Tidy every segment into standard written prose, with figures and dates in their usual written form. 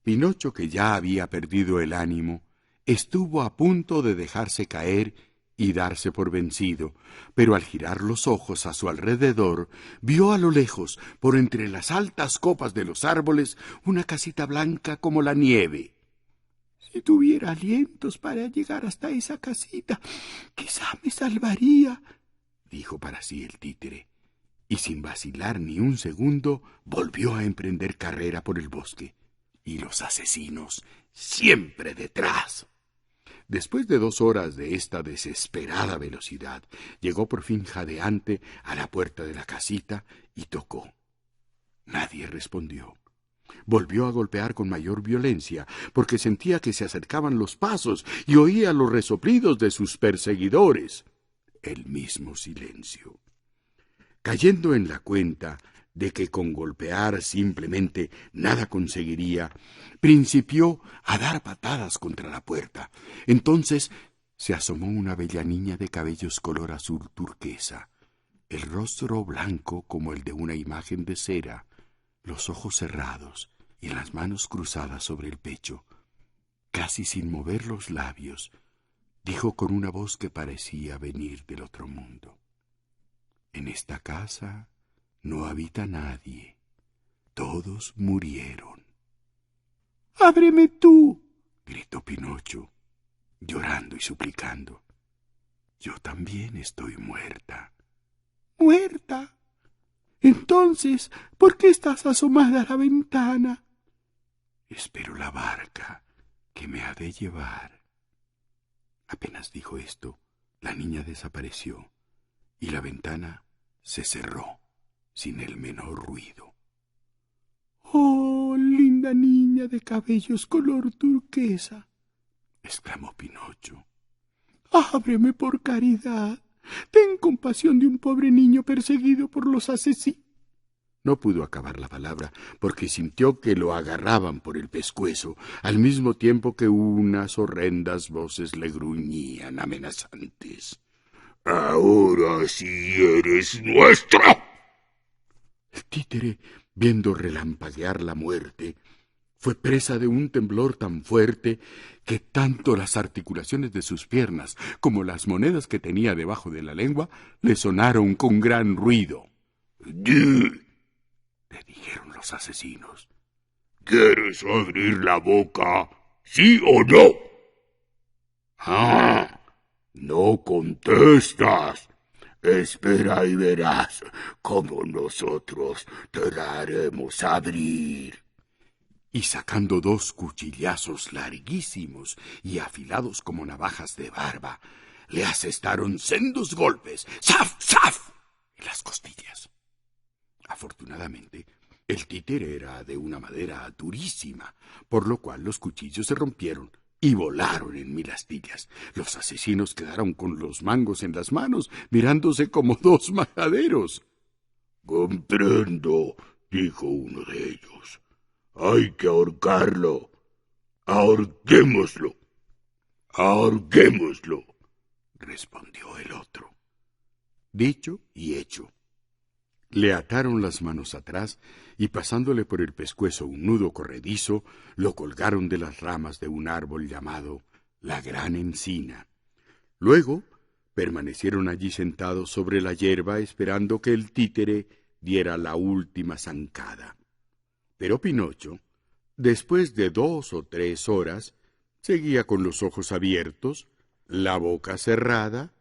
Pinocho, que ya había perdido el ánimo, estuvo a punto de dejarse caer y darse por vencido, pero al girar los ojos a su alrededor, vio a lo lejos, por entre las altas copas de los árboles, una casita blanca como la nieve. Si tuviera alientos para llegar hasta esa casita, quizá me salvaría, dijo para sí el títere, y sin vacilar ni un segundo, volvió a emprender carrera por el bosque, y los asesinos siempre detrás. Después de 2 horas de esta desesperada velocidad, llegó por fin jadeante a la puerta de la casita y tocó. Nadie respondió. Volvió a golpear con mayor violencia, porque sentía que se acercaban los pasos y oía los resoplidos de sus perseguidores. El mismo silencio. Cayendo en la cuenta de que con golpear simplemente nada conseguiría, principió a dar patadas contra la puerta. Entonces se asomó una bella niña de cabellos color azul turquesa, el rostro blanco como el de una imagen de cera, los ojos cerrados y las manos cruzadas sobre el pecho. Casi sin mover los labios, dijo con una voz que parecía venir del otro mundo: «En esta casa no habita nadie. Todos murieron». «¡Ábreme tú!», gritó Pinocho, llorando y suplicando. «Yo también estoy muerta». «¿Muerta? Entonces, ¿por qué estás asomada a la ventana?» «Espero la barca que me ha de llevar». Apenas dijo esto, la niña desapareció y la ventana se cerró sin el menor ruido. «¡Oh, linda niña de cabellos color turquesa!», exclamó Pinocho. «Ábreme por caridad. Ten compasión de un pobre niño perseguido por los asesinos». No pudo acabar la palabra, porque sintió que lo agarraban por el pescuezo, al mismo tiempo que unas horrendas voces le gruñían amenazantes. «Ahora sí eres nuestro». El títere, viendo relampaguear la muerte, fue presa de un temblor tan fuerte que tanto las articulaciones de sus piernas como las monedas que tenía debajo de la lengua le sonaron con gran ruido. «Di», le dijeron los asesinos, «¿quieres abrir la boca, sí o no?» «Ah, no contestas. Espera y verás cómo nosotros te la haremos abrir». Y sacando 2 cuchillazos larguísimos y afilados como navajas de barba, le asestaron sendos golpes, ¡zaf, zaf!, en las costillas. Afortunadamente, el títere era de una madera durísima, por lo cual los cuchillos se rompieron y volaron en 1000 astillas. Los asesinos quedaron con los mangos en las manos, mirándose como 2 majaderos. «Comprendo», dijo uno de ellos. «Hay que ahorcarlo. Ahorquémoslo. Ahorquémoslo», respondió el otro. Dicho y hecho. Le ataron las manos atrás y pasándole por el pescuezo un nudo corredizo, lo colgaron de las ramas de un árbol llamado la gran encina. Luego permanecieron allí sentados sobre la hierba esperando que el títere diera la última zancada. Pero Pinocho, después de 2 o 3 horas, seguía con los ojos abiertos, la boca cerrada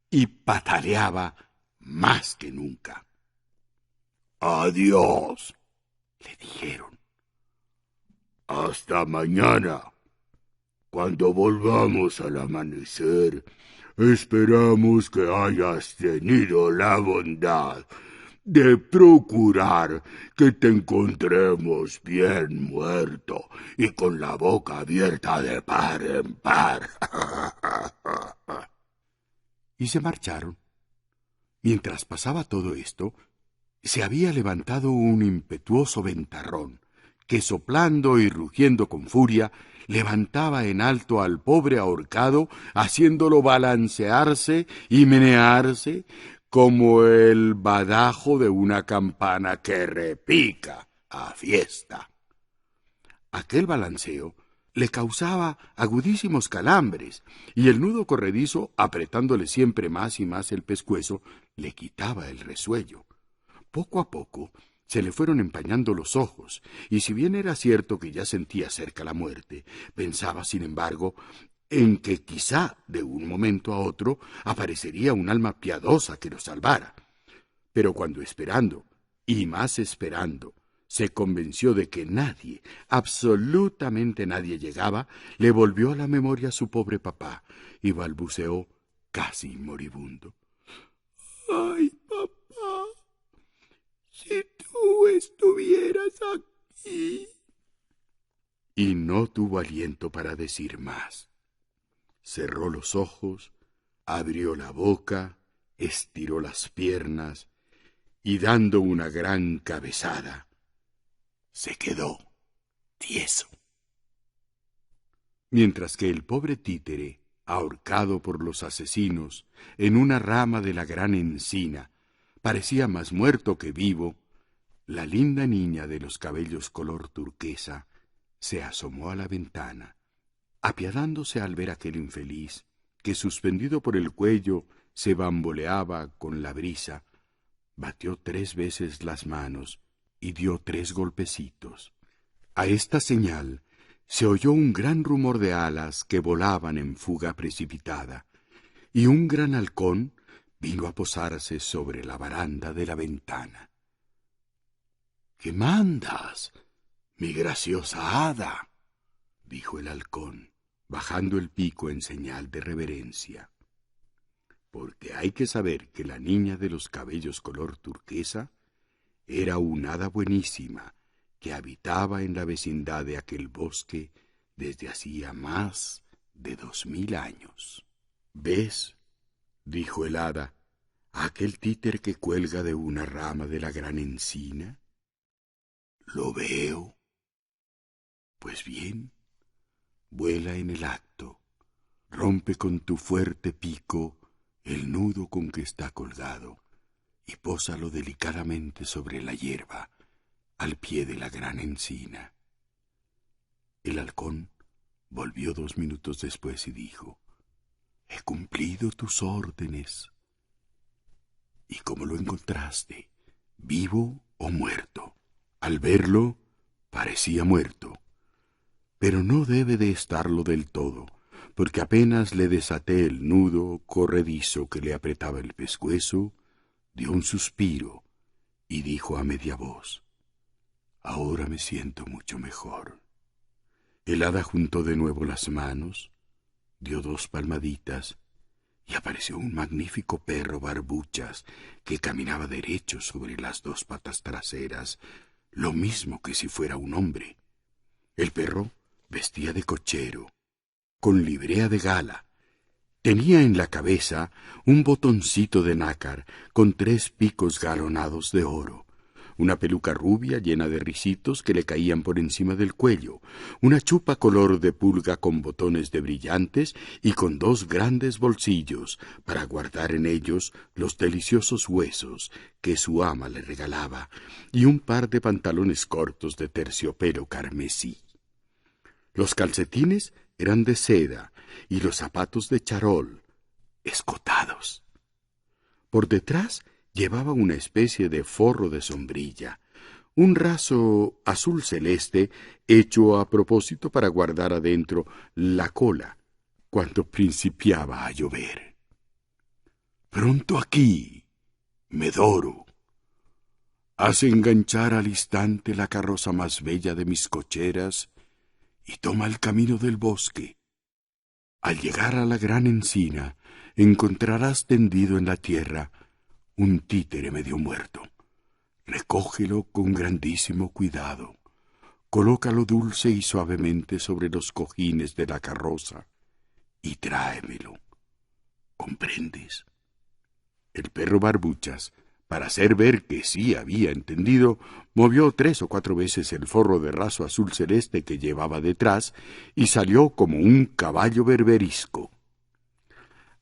y pataleaba más que nunca. «Adiós», le dijeron. «Hasta mañana. Cuando volvamos al amanecer, esperamos que hayas tenido la bondad de procurar que te encontremos bien muerto y con la boca abierta de par en par». Y se marcharon. Mientras pasaba todo esto, se había levantado un impetuoso ventarrón, que soplando y rugiendo con furia, levantaba en alto al pobre ahorcado, haciéndolo balancearse y menearse como el badajo de una campana que repica a fiesta. Aquel balanceo le causaba agudísimos calambres, y el nudo corredizo, apretándole siempre más y más el pescuezo, le quitaba el resuello. Poco a poco se le fueron empañando los ojos, y si bien era cierto que ya sentía cerca la muerte, pensaba, sin embargo, en que quizá de un momento a otro aparecería un alma piadosa que lo salvara. Pero cuando esperando, y más esperando, se convenció de que nadie, absolutamente nadie llegaba, le volvió a la memoria su pobre papá y balbuceó casi moribundo: «Ay, papá, si tú estuvieras aquí». Y no tuvo aliento para decir más. Cerró los ojos, abrió la boca, estiró las piernas y, dando una gran cabezada, se quedó tieso. Mientras que el pobre títere, ahorcado por los asesinos en una rama de la gran encina, parecía más muerto que vivo, la linda niña de los cabellos color turquesa se asomó a la ventana, apiadándose al ver aquel infeliz que, suspendido por el cuello, se bamboleaba con la brisa. Batió 3 veces las manos y dio 3 golpecitos. A esta señal se oyó un gran rumor de alas que volaban en fuga precipitada, y un gran halcón vino a posarse sobre la baranda de la ventana. «¿Qué mandas, mi graciosa hada?», dijo el halcón, bajando el pico en señal de reverencia. Porque hay que saber que la niña de los cabellos color turquesa era una hada buenísima que habitaba en la vecindad de aquel bosque desde hacía más de 2000 años. «¿Ves?», dijo el hada, «aquel títer que cuelga de una rama de la gran encina». «Lo veo». «Pues bien, vuela en el acto, rompe con tu fuerte pico el nudo con que está colgado y pósalo delicadamente sobre la hierba, al pie de la gran encina». El halcón volvió 2 minutos después y dijo: «He cumplido tus órdenes». «¿Y cómo lo encontraste? ¿Vivo o muerto?». Al verlo, parecía muerto, pero no debe de estarlo del todo, porque apenas le desaté el nudo corredizo que le apretaba el pescuezo, dio un suspiro y dijo a media voz: «Ahora me siento mucho mejor». El hada juntó de nuevo las manos, dio 2 palmaditas y apareció un magnífico perro barbuchas que caminaba derecho sobre las 2 patas traseras, lo mismo que si fuera un hombre. El perro vestía de cochero, con librea de gala. Tenía en la cabeza un botoncito de nácar con 3 picos galonados de oro, una peluca rubia llena de risitos que le caían por encima del cuello, una chupa color de pulga con botones de brillantes y con 2 grandes bolsillos para guardar en ellos los deliciosos huesos que su ama le regalaba, y un par de pantalones cortos de terciopelo carmesí. Los calcetines eran de seda y los zapatos de charol, escotados. Por detrás llevaba una especie de forro de sombrilla, un raso azul celeste hecho a propósito para guardar adentro la cola cuando principiaba a llover. «Pronto aquí, Medoro. Haz enganchar al instante la carroza más bella de mis cocheras y toma el camino del bosque. Al llegar a la gran encina, encontrarás tendido en la tierra un títere medio muerto. Recógelo con grandísimo cuidado. Colócalo dulce y suavemente sobre los cojines de la carroza y tráemelo. ¿Comprendes?». El perro barbuchas, para hacer ver que sí había entendido, movió 3 o 4 veces el forro de raso azul celeste que llevaba detrás y salió como un caballo berberisco.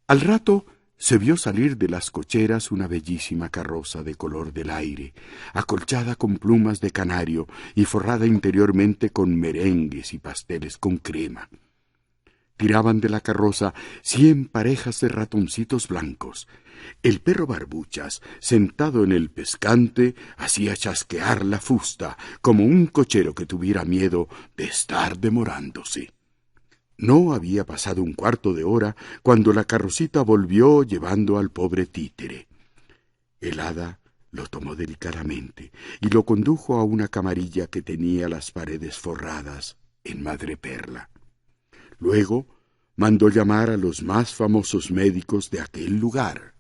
Al rato se vio salir de las cocheras una bellísima carroza de color del aire, acolchada con plumas de canario y forrada interiormente con merengues y pasteles con crema. Tiraban de la carroza 100 parejas de ratoncitos blancos. El perro Barbuchas, sentado en el pescante, hacía chasquear la fusta, como un cochero que tuviera miedo de estar demorándose. No había pasado un cuarto de hora cuando la carrocita volvió llevando al pobre títere. El hada lo tomó delicadamente y lo condujo a una camarilla que tenía las paredes forradas en madreperla. Luego mandó llamar a los más famosos médicos de aquel lugar.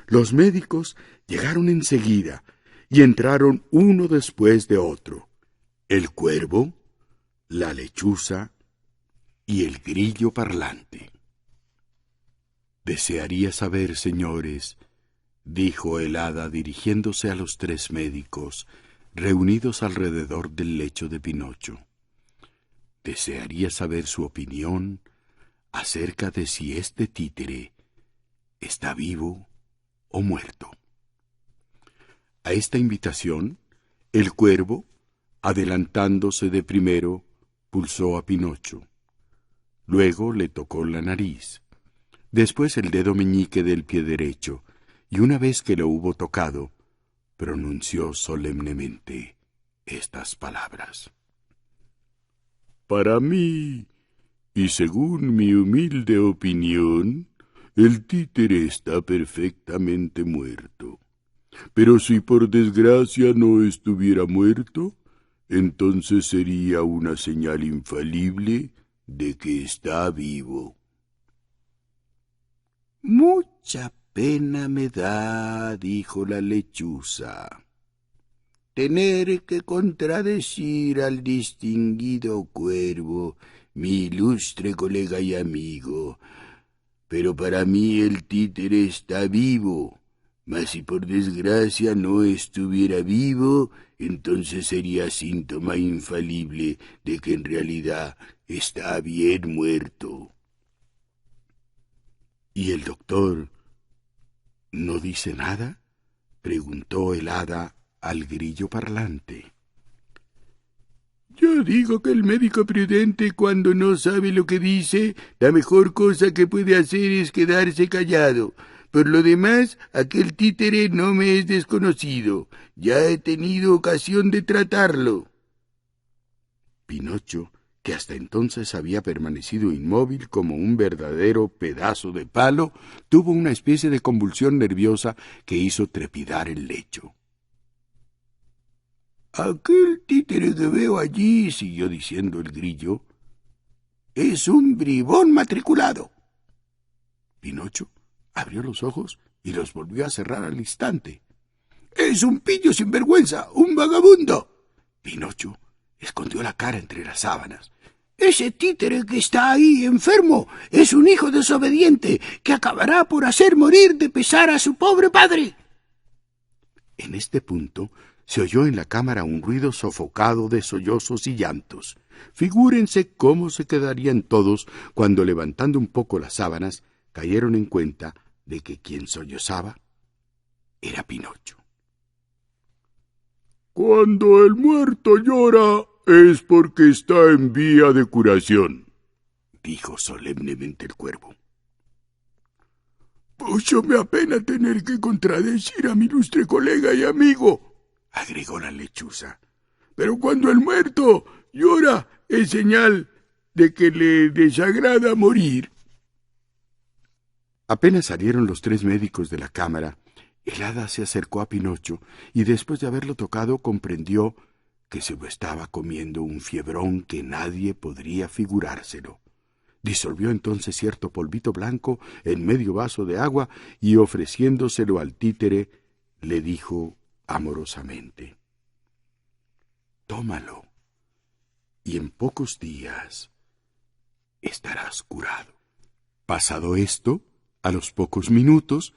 Los médicos llegaron enseguida y entraron uno después de otro: el cuervo, la lechuza y el grillo parlante. «Desearía saber, señores», dijo el hada dirigiéndose a los 3 médicos reunidos alrededor del lecho de Pinocho. «Desearía saber su opinión acerca de si este títere está vivo o muerto». A esta invitación, el cuervo, adelantándose de primero, pulsó a Pinocho. Luego le tocó la nariz, después el dedo meñique del pie derecho, y una vez que lo hubo tocado, pronunció solemnemente estas palabras: «Para mí, y según mi humilde opinión, el títere está perfectamente muerto. Pero si por desgracia no estuviera muerto, entonces sería una señal infalible de que está vivo». «Mucha pena me da», dijo la lechuza, «tener que contradecir al distinguido cuervo, mi ilustre colega y amigo, pero para mí el títere está vivo. Mas si por desgracia no estuviera vivo, entonces sería síntoma infalible de que en realidad está bien muerto». «¿Y el doctor no dice nada?», preguntó el hada al grillo parlante. «Yo digo que el médico prudente, cuando no sabe lo que dice, la mejor cosa que puede hacer es quedarse callado. Por lo demás, aquel títere no me es desconocido. Ya he tenido ocasión de tratarlo». Pinocho, que hasta entonces había permanecido inmóvil como un verdadero pedazo de palo, tuvo una especie de convulsión nerviosa que hizo trepidar el lecho. «Aquel títere que veo allí», siguió diciendo el grillo, «es un bribón matriculado». Pinocho abrió los ojos y los volvió a cerrar al instante. «Es un pillo sinvergüenza, un vagabundo». Pinocho escondió la cara entre las sábanas. «Ese títere que está ahí enfermo es un hijo desobediente que acabará por hacer morir de pesar a su pobre padre». En este punto se oyó en la cámara un ruido sofocado de sollozos y llantos. Figúrense cómo se quedarían todos cuando, levantando un poco las sábanas, cayeron en cuenta de que quien sollozaba era Pinocho. «Cuando el muerto llora es porque está en vía de curación», dijo solemnemente el cuervo. «Mucho me apena tener que contradecir a mi ilustre colega y amigo», agregó la lechuza, «pero cuando el muerto llora es señal de que le desagrada morir». Apenas salieron los 3 médicos de la cámara, el hada se acercó a Pinocho y después de haberlo tocado comprendió que se lo estaba comiendo un fiebrón que nadie podría figurárselo. Disolvió entonces cierto polvito blanco en medio vaso de agua y, ofreciéndoselo al títere, le dijo amorosamente: «Tómalo, y en pocos días estarás curado». Pasado esto, a los pocos minutos,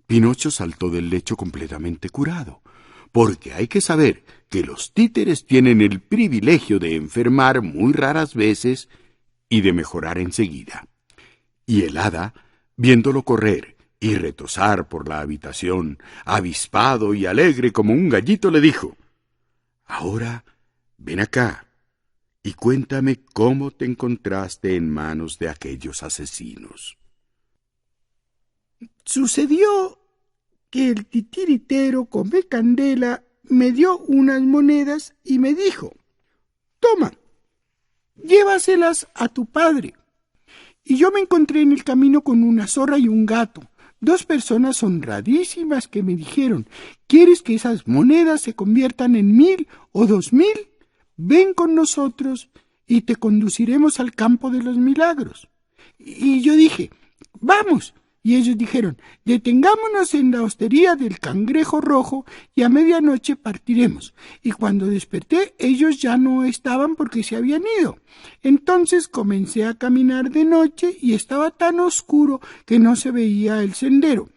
Pinocho saltó del lecho completamente curado, porque hay que saber que los títeres tienen el privilegio de enfermar muy raras veces y de mejorar enseguida. Y el hada, viéndolo correr y retozar por la habitación, avispado y alegre como un gallito, le dijo: «Ahora ven acá y cuéntame cómo te encontraste en manos de aquellos asesinos». Sucedió que el titiritero come candela me dio unas monedas y me dijo: «Toma, llévaselas a tu padre». Y yo me encontré en el camino con una zorra y un gato, dos personas honradísimas que me dijeron: «¿Quieres que esas monedas se conviertan en 1,000 o 2,000? Ven con nosotros y te conduciremos al campo de los milagros». Y yo dije: «Vamos». Y ellos dijeron: «Detengámonos en la hostería del Cangrejo Rojo y a medianoche partiremos». Y cuando desperté, ellos ya no estaban porque se habían ido. Entonces comencé a caminar de noche y estaba tan oscuro que no se veía el sendero,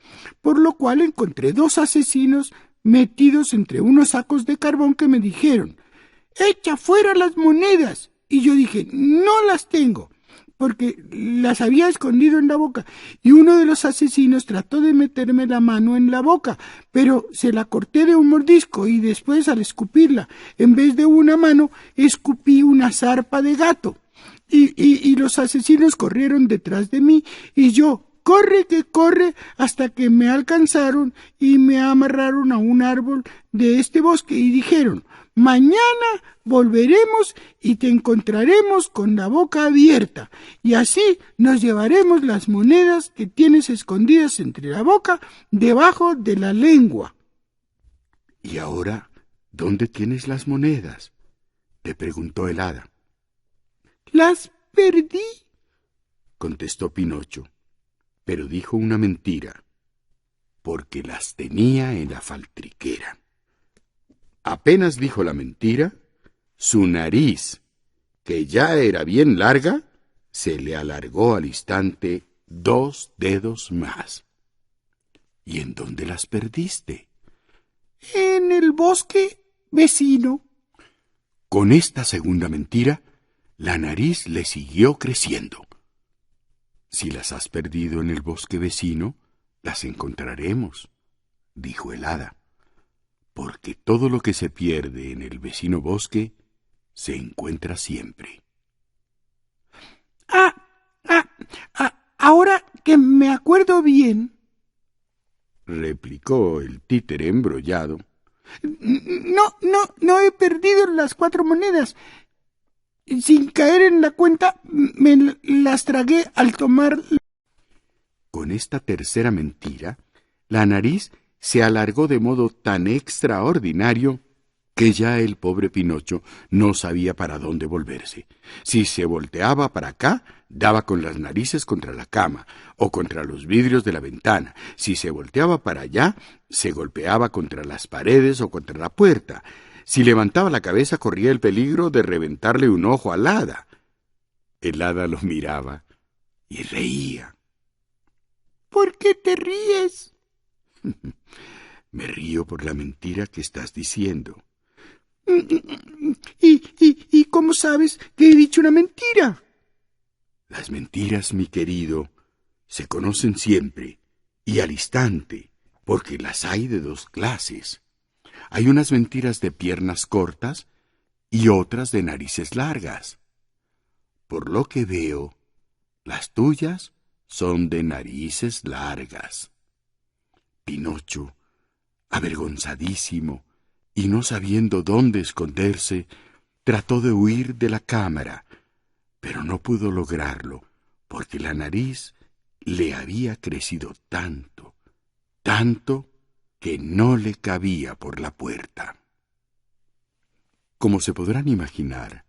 por lo cual encontré dos asesinos metidos entre unos sacos de carbón que me dijeron: «Echa fuera las monedas». Y yo dije: «No las tengo», porque las había escondido en la boca, y uno de los asesinos trató de meterme la mano en la boca, pero se la corté de un mordisco, y después, al escupirla, en vez de una mano, escupí una zarpa de gato. Y los asesinos corrieron detrás de mí, y yo, corre que corre, hasta que me alcanzaron y me amarraron a un árbol de este bosque, y dijeron: «Mañana volveremos y te encontraremos con la boca abierta, y así nos llevaremos las monedas que tienes escondidas entre la boca, debajo de la lengua». «¿Y ahora dónde tienes las monedas?», le preguntó el hada. «Las perdí», contestó Pinocho, pero dijo una mentira, porque las tenía en la faltriquera. Apenas dijo la mentira, su nariz, que ya era bien larga, se le alargó al instante 2 dedos más. «¿Y en dónde las perdiste?». «En el bosque vecino». Con esta segunda mentira, la nariz le siguió creciendo. «Si las has perdido en el bosque vecino, las encontraremos», dijo el hada, «porque todo lo que se pierde en el vecino bosque se encuentra siempre». Ahora que me acuerdo bien», replicó el títere embrollado, no he perdido las 4 monedas. Sin caer en la cuenta, me las tragué al tomar». Con esta tercera mentira, la nariz se alargó de modo tan extraordinario que ya el pobre Pinocho no sabía para dónde volverse. Si se volteaba para acá, daba con las narices contra la cama o contra los vidrios de la ventana. Si se volteaba para allá, se golpeaba contra las paredes o contra la puerta. Si levantaba la cabeza, corría el peligro de reventarle un ojo al hada. El hada lo miraba y reía. «¿Por qué te ríes?». «Me río por la mentira que estás diciendo». ¿Y cómo sabes que he dicho una mentira?». «Las mentiras, mi querido, se conocen siempre y al instante, porque las hay de 2 clases. Hay unas mentiras de piernas cortas y otras de narices largas. Por lo que veo, las tuyas son de narices largas». Pinocho, avergonzadísimo y no sabiendo dónde esconderse, trató de huir de la cámara, pero no pudo lograrlo, porque la nariz le había crecido tanto, que no le cabía por la puerta. Como se podrán imaginar,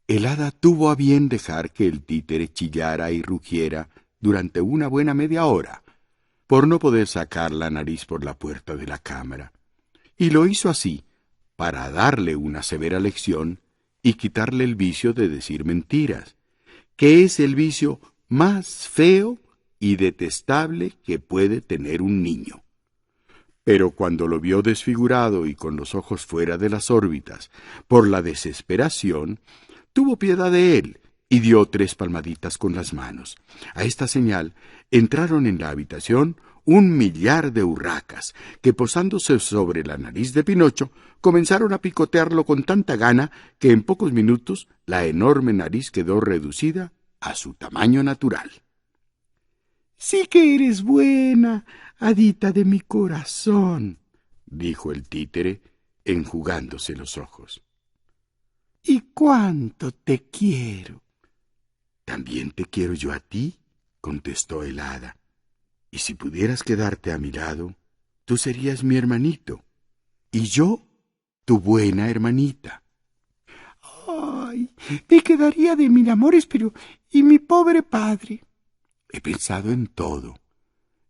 el hada tuvo a bien dejar que el títere chillara y rugiera durante una buena media hora, por no poder sacar la nariz por la puerta de la cámara, y lo hizo así, para darle una severa lección y quitarle el vicio de decir mentiras, que es el vicio más feo y detestable que puede tener un niño. Pero cuando lo vio desfigurado y con los ojos fuera de las órbitas por la desesperación, tuvo piedad de él y dio 3 palmaditas con las manos. A esta señal entraron en la habitación 1.000.000 de urracas, que posándose sobre la nariz de Pinocho, comenzaron a picotearlo con tanta gana que en pocos minutos la enorme nariz quedó reducida a su tamaño natural. Sí que eres buena, hadita de mi corazón, dijo el títere, enjugándose los ojos. ¿Y cuánto te quiero? También te quiero yo a ti, contestó el hada. Y si pudieras quedarte a mi lado, tú serías mi hermanito, y yo tu buena hermanita. Ay, me quedaría de mil amores, pero ¿y mi pobre padre? He pensado en todo.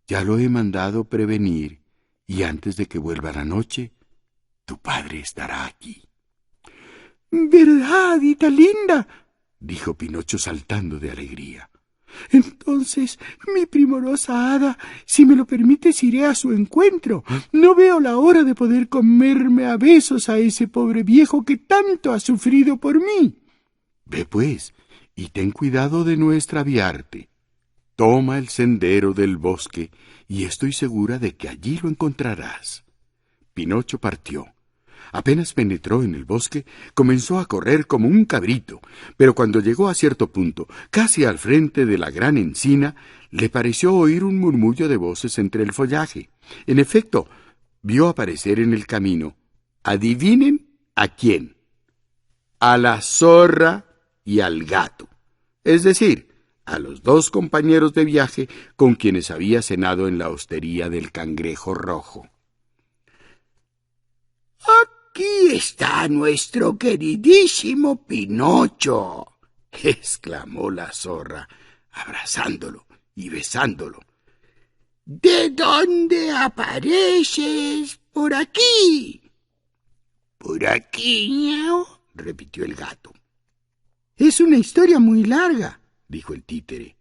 Ya lo he mandado prevenir, y antes de que vuelva la noche, tu padre estará aquí. ¿Verdad, hadita linda?, dijo Pinocho saltando de alegría. Entonces, mi primorosa hada, si me lo permites, iré a su encuentro. No veo la hora de poder comerme a besos a ese pobre viejo que tanto ha sufrido por mí. Ve pues, y ten cuidado de no extraviarte. Toma el sendero del bosque, y estoy segura de que allí lo encontrarás. Pinocho partió. Apenas penetró en el bosque, comenzó a correr como un cabrito, pero cuando llegó a cierto punto, casi al frente de la gran encina, le pareció oír un murmullo de voces entre el follaje. En efecto, vio aparecer en el camino, adivinen a quién, a la zorra y al gato, es decir, a los 2 compañeros de viaje con quienes había cenado en la hostería del Cangrejo Rojo. «Aquí está nuestro queridísimo Pinocho», exclamó la zorra, abrazándolo y besándolo. «¿De dónde apareces? Por aquí». «Por aquí, miau», repitió el gato. «Es una historia muy larga», dijo el títere,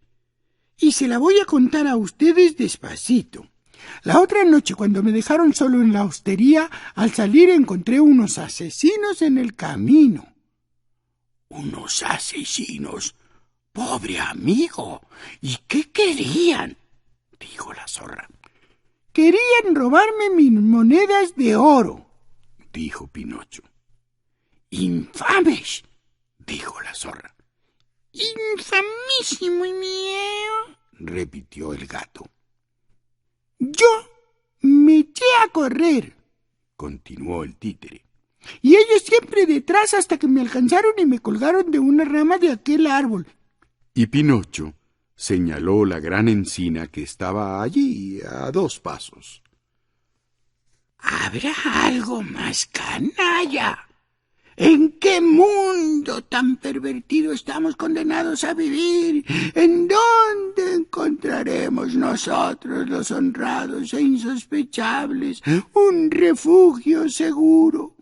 «y se la voy a contar a ustedes despacito. La otra noche, cuando me dejaron solo en la hostería, al salir encontré unos asesinos en el camino». «¿Unos asesinos? Pobre amigo. ¿Y qué querían?», dijo la zorra. «Querían robarme mis monedas de oro», dijo Pinocho. «¡Infames!», dijo la zorra. «Infamísimo y mío», repitió el gato. «Yo me eché a correr», continuó el títere, «y ellos siempre detrás hasta que me alcanzaron y me colgaron de una rama de aquel árbol». Y Pinocho señaló la gran encina que estaba allí a 2 pasos. «¿Habrá algo más canalla? ¿En qué mundo tan pervertido estamos condenados a vivir? ¿En dónde encontraremos nosotros, los honrados e insospechables, un refugio seguro?»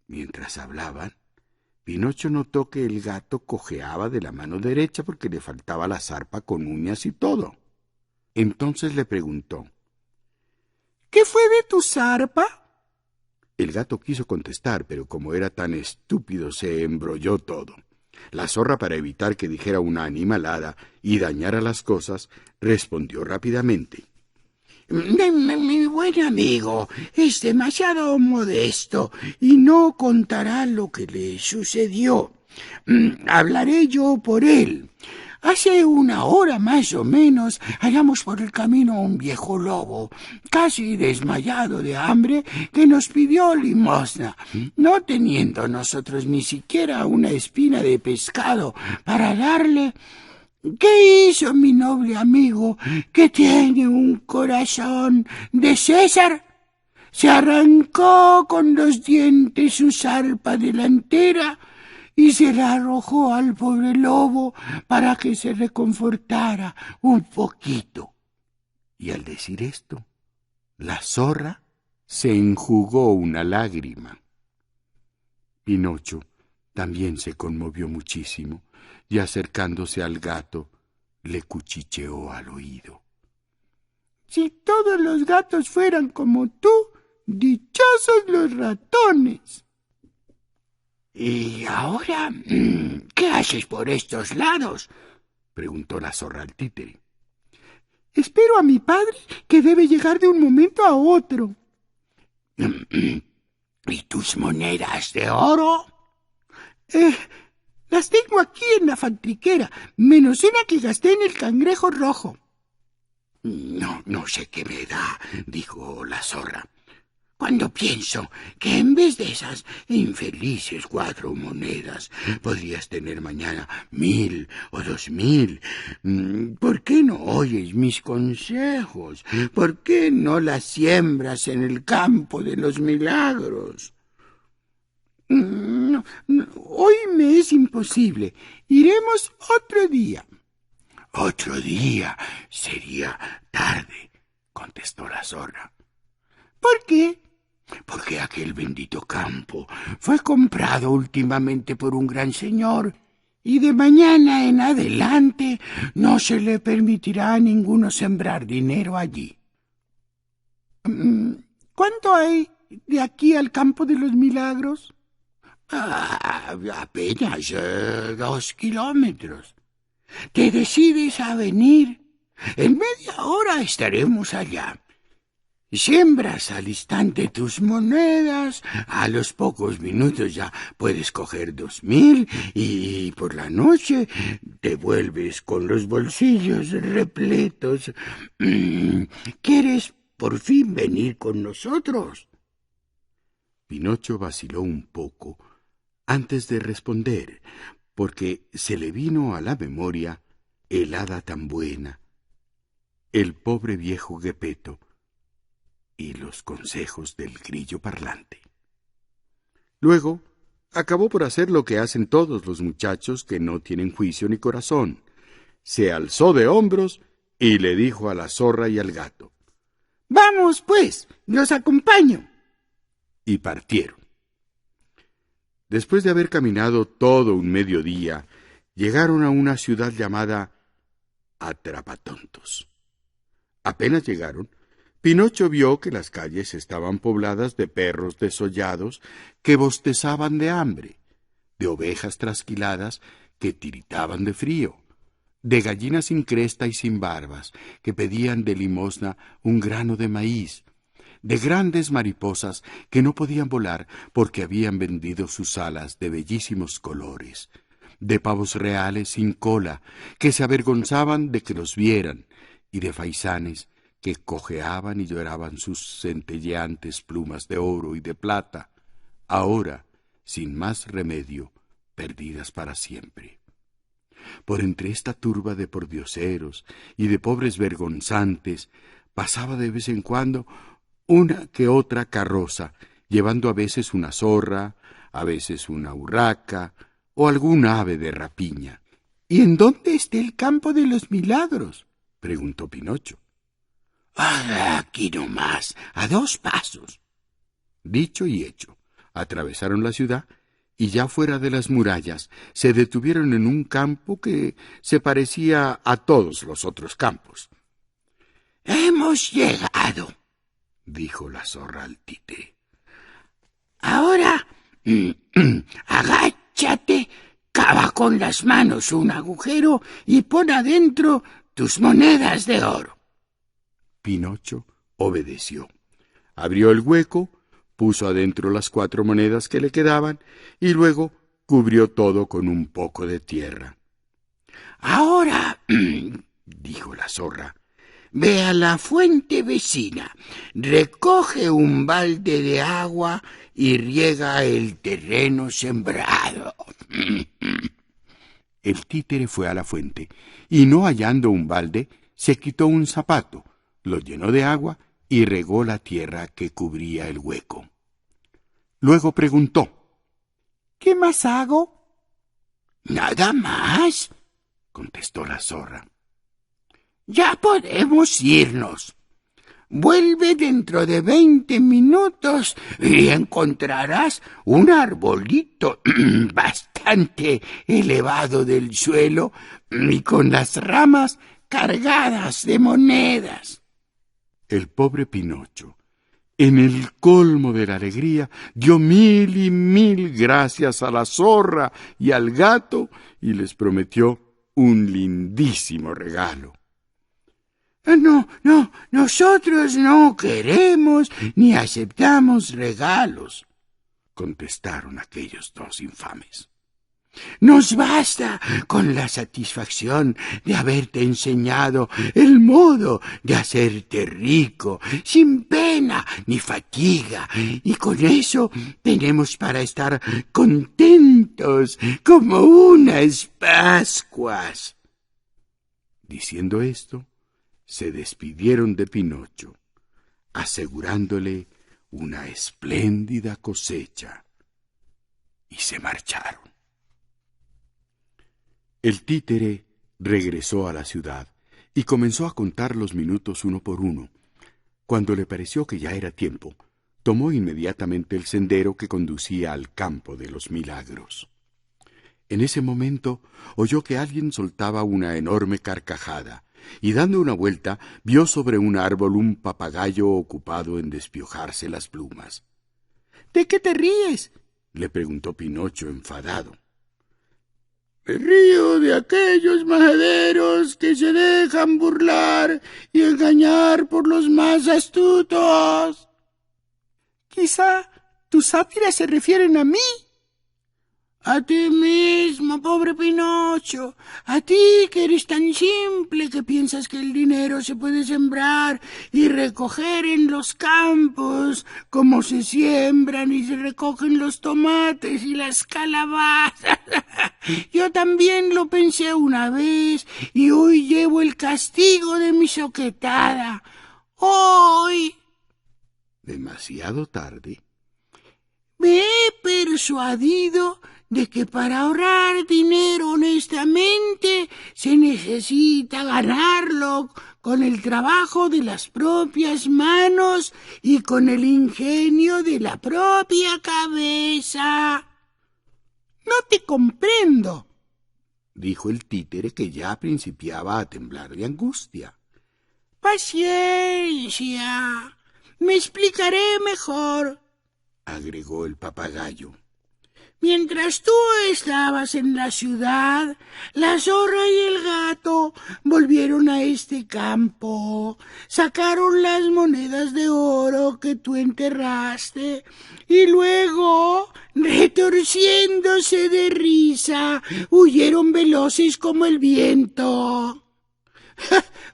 Mientras hablaban, Pinocho notó que el gato cojeaba de la mano derecha porque le faltaba la zarpa con uñas y todo. Entonces le preguntó: «¿Qué fue de tu zarpa?» El gato quiso contestar, pero como era tan estúpido se embrolló todo. La zorra, para evitar que dijera una animalada y dañara las cosas, respondió rápidamente: Mi buen amigo es demasiado modesto y no contará lo que le sucedió. Hablaré yo por él. Hace 1 hora más o menos hallamos por el camino a un viejo lobo, casi desmayado de hambre, que nos pidió limosna, no teniendo nosotros ni siquiera una espina de pescado para darle. ¿Qué hizo mi noble amigo, que tiene un corazón de César? Se arrancó con los dientes su zarpa delantera y se la arrojó al pobre lobo para que se reconfortara un poquito. Y al decir esto, la zorra se enjugó una lágrima. Pinocho también se conmovió muchísimo y acercándose al gato le cuchicheó al oído: «Si todos los gatos fueran como tú, dichosos los ratones». «¿Y ahora qué haces por estos lados?», preguntó la zorra al títere. Espero a mi padre, que debe llegar de un momento a otro. ¿Y tus monedas de oro? Las tengo aquí en la faltriquera, menos una que gasté en el Cangrejo Rojo. No sé qué me da, dijo la zorra, cuando pienso que en vez de esas infelices 4 monedas podrías tener mañana 1000 o 2000. ¿Por qué no oyes mis consejos? ¿Por qué no las siembras en el campo de los milagros? Hoy me es imposible. Iremos otro día. Otro día sería tarde, contestó la zorra. ¿Por qué? Porque aquel bendito campo fue comprado últimamente por un gran señor, y de mañana en adelante no se le permitirá a ninguno sembrar dinero allí. ¿Cuánto hay de aquí al campo de los milagros? Apenas 2 kilómetros. ¿Te decides a venir? En media hora estaremos allá. Siembras al instante tus monedas, a los pocos minutos ya puedes coger 2000 y por la noche te vuelves con los bolsillos repletos. ¿Quieres por fin venir con nosotros? Pinocho vaciló un poco antes de responder, porque se le vino a la memoria el hada tan buena, el pobre viejo Gepetto y los consejos del grillo parlante. Luego acabó por hacer lo que hacen todos los muchachos que no tienen juicio ni corazón. Se alzó de hombros y le dijo a la zorra y al gato: «Vamos, pues, los acompaño». Y partieron. Después de haber caminado todo un mediodía, llegaron a una ciudad llamada Atrapatontos. Apenas llegaron, Pinocho vio que las calles estaban pobladas de perros desollados que bostezaban de hambre, de ovejas trasquiladas que tiritaban de frío, de gallinas sin cresta y sin barbas que pedían de limosna un grano de maíz, de grandes mariposas que no podían volar porque habían vendido sus alas de bellísimos colores, de pavos reales sin cola que se avergonzaban de que los vieran, y de faisanes que cojeaban y lloraban sus centelleantes plumas de oro y de plata, ahora, sin más remedio, perdidas para siempre. Por entre esta turba de pordioseros y de pobres vergonzantes pasaba de vez en cuando una que otra carroza, llevando a veces una zorra, a veces una urraca o algún ave de rapiña. «¿Y en dónde está el campo de los milagros?», preguntó Pinocho. Aquí nomás, a 2 pasos. Dicho y hecho, atravesaron la ciudad y ya fuera de las murallas se detuvieron en un campo que se parecía a todos los otros campos. «Hemos llegado», dijo la zorra al títere. «Ahora, agáchate, cava con las manos un agujero y pon adentro tus monedas de oro». Pinocho obedeció. Abrió el hueco, puso adentro las 4 monedas que le quedaban y luego cubrió todo con un poco de tierra. «Ahora», dijo la zorra, «ve a la fuente vecina, recoge un balde de agua y riega el terreno sembrado». El títere fue a la fuente y, no hallando un balde, se quitó un zapato, lo llenó de agua y regó la tierra que cubría el hueco. Luego preguntó: «¿Qué más hago?». «Nada más», contestó la zorra. «Ya podemos irnos. Vuelve dentro de 20 minutos y encontrarás un arbolito bastante elevado del suelo y con las ramas cargadas de monedas». El pobre Pinocho, en el colmo de la alegría, dio 1000 y 1000 gracias a la zorra y al gato y les prometió un lindísimo regalo. No, nosotros no queremos ni aceptamos regalos, contestaron aquellos dos infames. Nos basta con la satisfacción de haberte enseñado el modo de hacerte rico, sin pena ni fatiga, y con eso tenemos para estar contentos como unas Pascuas. Diciendo esto, se despidieron de Pinocho, asegurándole una espléndida cosecha, y se marcharon. El títere regresó a la ciudad y comenzó a contar los minutos uno por uno. Cuando le pareció que ya era tiempo, tomó inmediatamente el sendero que conducía al campo de los milagros. En ese momento oyó que alguien soltaba una enorme carcajada, y dando una vuelta vio sobre un árbol un papagayo ocupado en despiojarse las plumas. ¿De qué te ríes?, le preguntó Pinocho enfadado. Me río de aquellos majaderos que se dejan burlar y engañar por los más astutos. Quizá tus sátiras se refieren a mí. A ti mismo, pobre Pinocho, a ti que eres tan simple que piensas que el dinero se puede sembrar y recoger en los campos, como se siembran y se recogen los tomates y las calabazas. Yo también lo pensé una vez y hoy llevo el castigo de mi soquetada. Hoy, demasiado tarde, me he persuadido de que para ahorrar dinero honestamente se necesita ganarlo con el trabajo de las propias manos y con el ingenio de la propia cabeza. No te comprendo, dijo el títere, que ya principiaba a temblar de angustia. Paciencia, me explicaré mejor, agregó el papagayo. Mientras tú estabas en la ciudad, la zorra y el gato volvieron a este campo, sacaron las monedas de oro que tú enterraste y luego, retorciéndose de risa, huyeron veloces como el viento.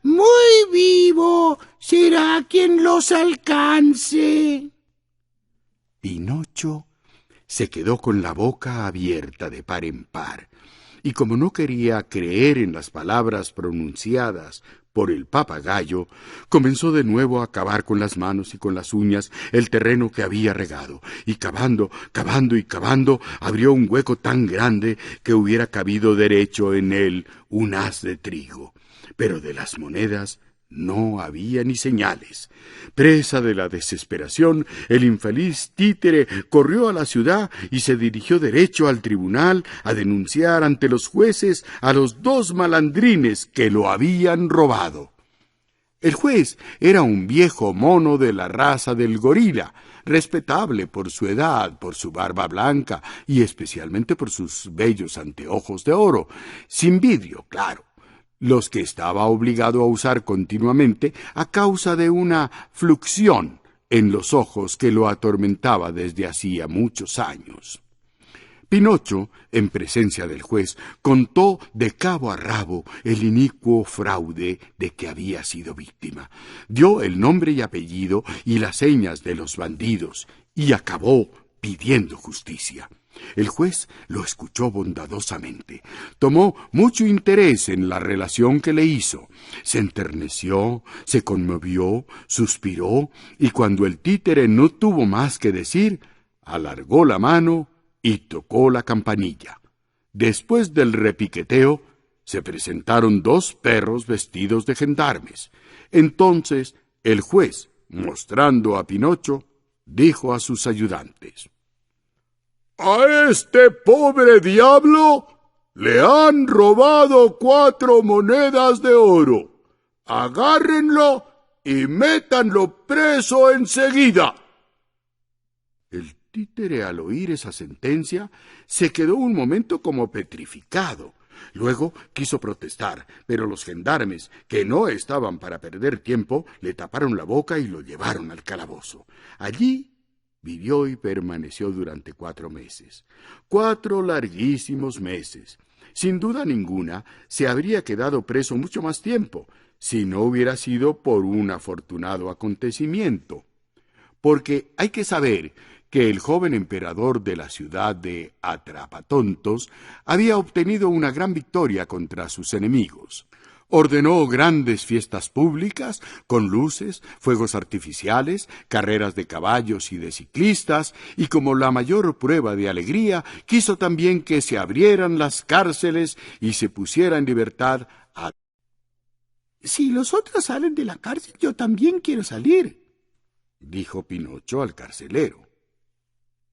Muy vivo será quien los alcance. Pinocho se quedó con la boca abierta de par en par, y como no quería creer en las palabras pronunciadas por el papagayo, comenzó de nuevo a cavar con las manos y con las uñas el terreno que había regado, y cavando, abrió un hueco tan grande que hubiera cabido derecho en él un haz de trigo. Pero de las monedas no había ni señales. Presa de la desesperación, el infeliz títere corrió a la ciudad y se dirigió derecho al tribunal a denunciar ante los jueces a los dos malandrines que lo habían robado. El juez era un viejo mono de la raza del gorila, respetable por su edad, por su barba blanca y especialmente por sus bellos anteojos de oro, sin vidrio, claro, los que estaba obligado a usar continuamente a causa de una fluxión en los ojos que lo atormentaba desde hacía muchos años. Pinocho, en presencia del juez, contó de cabo a rabo el inicuo fraude de que había sido víctima, dio el nombre y apellido y las señas de los bandidos, y acabó pidiendo justicia. El juez lo escuchó bondadosamente, tomó mucho interés en la relación que le hizo, se enterneció, se conmovió, suspiró, y cuando el títere no tuvo más que decir, alargó la mano y tocó la campanilla. Después del repiqueteo, se presentaron dos perros vestidos de gendarmes. Entonces el juez, mostrando a Pinocho, dijo a sus ayudantes: «A este pobre diablo le han robado 4 monedas de oro. Agárrenlo y métanlo preso enseguida». El títere, al oír esa sentencia, se quedó un momento como petrificado. Luego quiso protestar, pero los gendarmes, que no estaban para perder tiempo, le taparon la boca y lo llevaron al calabozo. Allí vivió y permaneció durante 4 meses. 4 larguísimos meses. Sin duda ninguna, se habría quedado preso mucho más tiempo, si no hubiera sido por un afortunado acontecimiento. Porque hay que saber que el joven emperador de la ciudad de Atrapatontos había obtenido una gran victoria contra sus enemigos. Ordenó grandes fiestas públicas, con luces, fuegos artificiales, carreras de caballos y de ciclistas, y como la mayor prueba de alegría, quiso también que se abrieran las cárceles y se pusiera en libertad a... Si los otros salen de la cárcel, yo también quiero salir, dijo Pinocho al carcelero.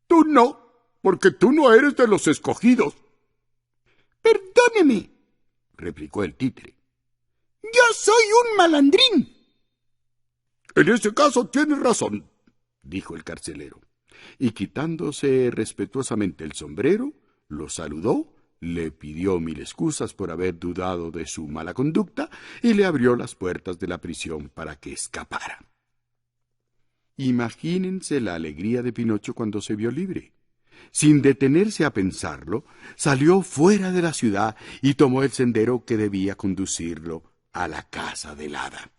Tú no, porque tú no eres de los escogidos. Perdóneme, replicó el títere. Yo soy un malandrín. En ese caso tienes razón, dijo el carcelero, y quitándose respetuosamente el sombrero, lo saludó, le pidió 1000 excusas por haber dudado de su mala conducta y le abrió las puertas de la prisión para que escapara. Imagínense la alegría de Pinocho cuando se vio libre. Sin detenerse a pensarlo, salió fuera de la ciudad y tomó el sendero que debía conducirlo a la casa del hada.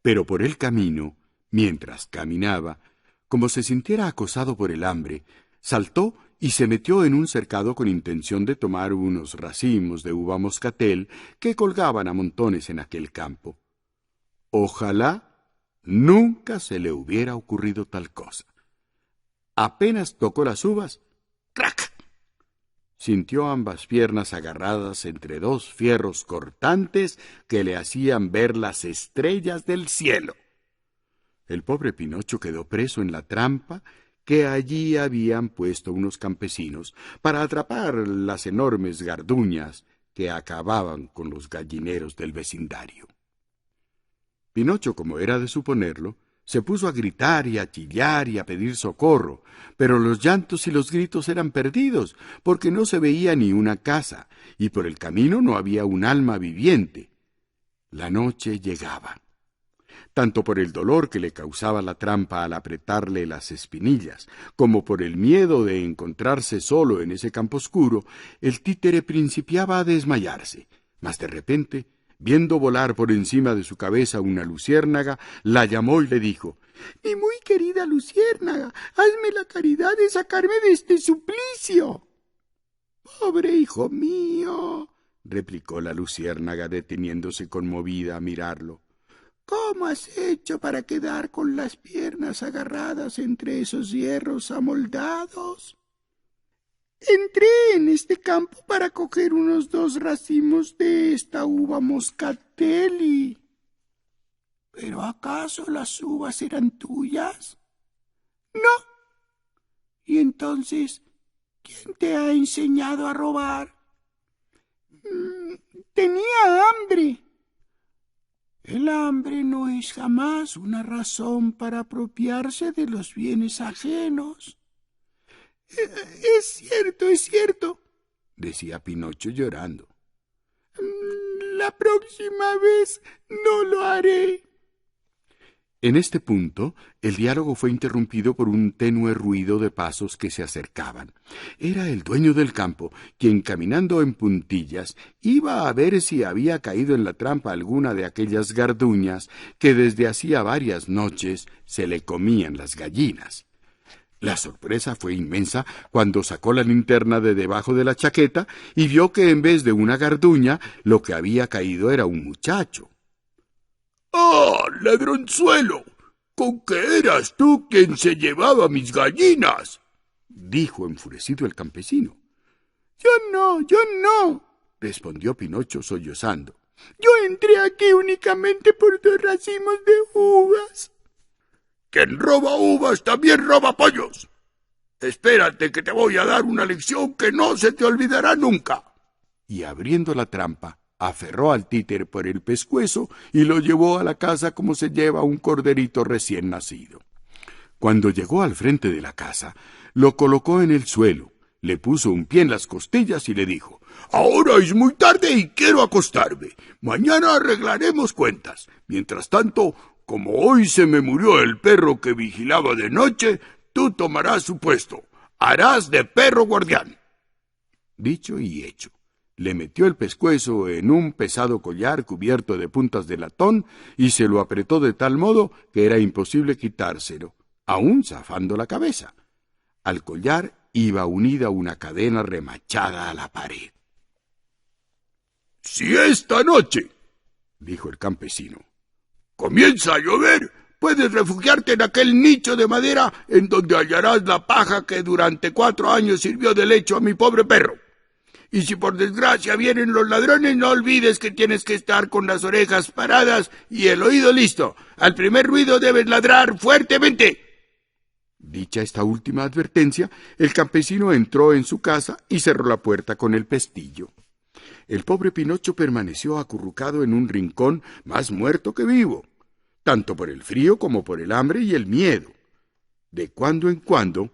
Pero por el camino, mientras caminaba, como se sintiera acosado por el hambre, saltó y se metió en un cercado con intención de tomar unos racimos de uva moscatel que colgaban a montones en aquel campo. Ojalá nunca se le hubiera ocurrido tal cosa. Apenas tocó las uvas, ¡crac! Sintió ambas piernas agarradas entre 2 fierros cortantes que le hacían ver las estrellas del cielo. El pobre Pinocho quedó preso en la trampa que allí habían puesto unos campesinos para atrapar las enormes garduñas que acababan con los gallineros del vecindario. Pinocho, como era de suponerlo, se puso a gritar y a chillar y a pedir socorro, pero los llantos y los gritos eran perdidos, porque no se veía ni una casa, y por el camino no había un alma viviente. La noche llegaba. Tanto por el dolor que le causaba la trampa al apretarle las espinillas, como por el miedo de encontrarse solo en ese campo oscuro, el títere principiaba a desmayarse, mas de repente, viendo volar por encima de su cabeza una luciérnaga, la llamó y le dijo: «Mi muy querida luciérnaga, hazme la caridad de sacarme de este suplicio». «Pobre hijo mío», replicó la luciérnaga deteniéndose conmovida a mirarlo. «¿Cómo has hecho para quedar con las piernas agarradas entre esos hierros amoldados?» «Entré en este campo para coger unos 2 racimos de esta uva moscatel ¿Pero acaso las uvas eran tuyas?» «No». «¿Y entonces quién te ha enseñado a robar?» «Tenía hambre». «El hambre no es jamás una razón para apropiarse de los bienes ajenos». «Es cierto», decía Pinocho llorando. «La próxima vez no lo haré». En este punto, el diálogo fue interrumpido por un tenue ruido de pasos que se acercaban. Era el dueño del campo, quien, caminando en puntillas, iba a ver si había caído en la trampa alguna de aquellas garduñas que desde hacía varias noches se le comían las gallinas. La sorpresa fue inmensa cuando sacó la linterna de debajo de la chaqueta y vio que en vez de una garduña, lo que había caído era un muchacho. «¡Ah, ladronzuelo! ¿Con qué eras tú quien se llevaba mis gallinas?», dijo enfurecido el campesino. Yo no», respondió Pinocho sollozando. «Yo entré aquí únicamente por 2 racimos de uvas». «Quien roba uvas también roba pollos. Espérate que te voy a dar una lección que no se te olvidará nunca». Y abriendo la trampa, aferró al títere por el pescuezo y lo llevó a la casa como se lleva un corderito recién nacido. Cuando llegó al frente de la casa, lo colocó en el suelo, le puso un pie en las costillas y le dijo: «Ahora es muy tarde y quiero acostarme. Mañana arreglaremos cuentas. Mientras tanto, como hoy se me murió el perro que vigilaba de noche, tú tomarás su puesto. Harás de perro guardián». Dicho y hecho. Le metió el pescuezo en un pesado collar cubierto de puntas de latón y se lo apretó de tal modo que era imposible quitárselo, aun zafando la cabeza. Al collar iba unida una cadena remachada a la pared. «Si esta noche», dijo el campesino, «comienza a llover, puedes refugiarte en aquel nicho de madera en donde hallarás la paja que durante 4 años sirvió de lecho a mi pobre perro. Y si por desgracia vienen los ladrones, no olvides que tienes que estar con las orejas paradas y el oído listo. Al primer ruido debes ladrar fuertemente». Dicha esta última advertencia, el campesino entró en su casa y cerró la puerta con el pestillo. El pobre Pinocho permaneció acurrucado en un rincón más muerto que vivo, tanto por el frío como por el hambre y el miedo. De cuando en cuando,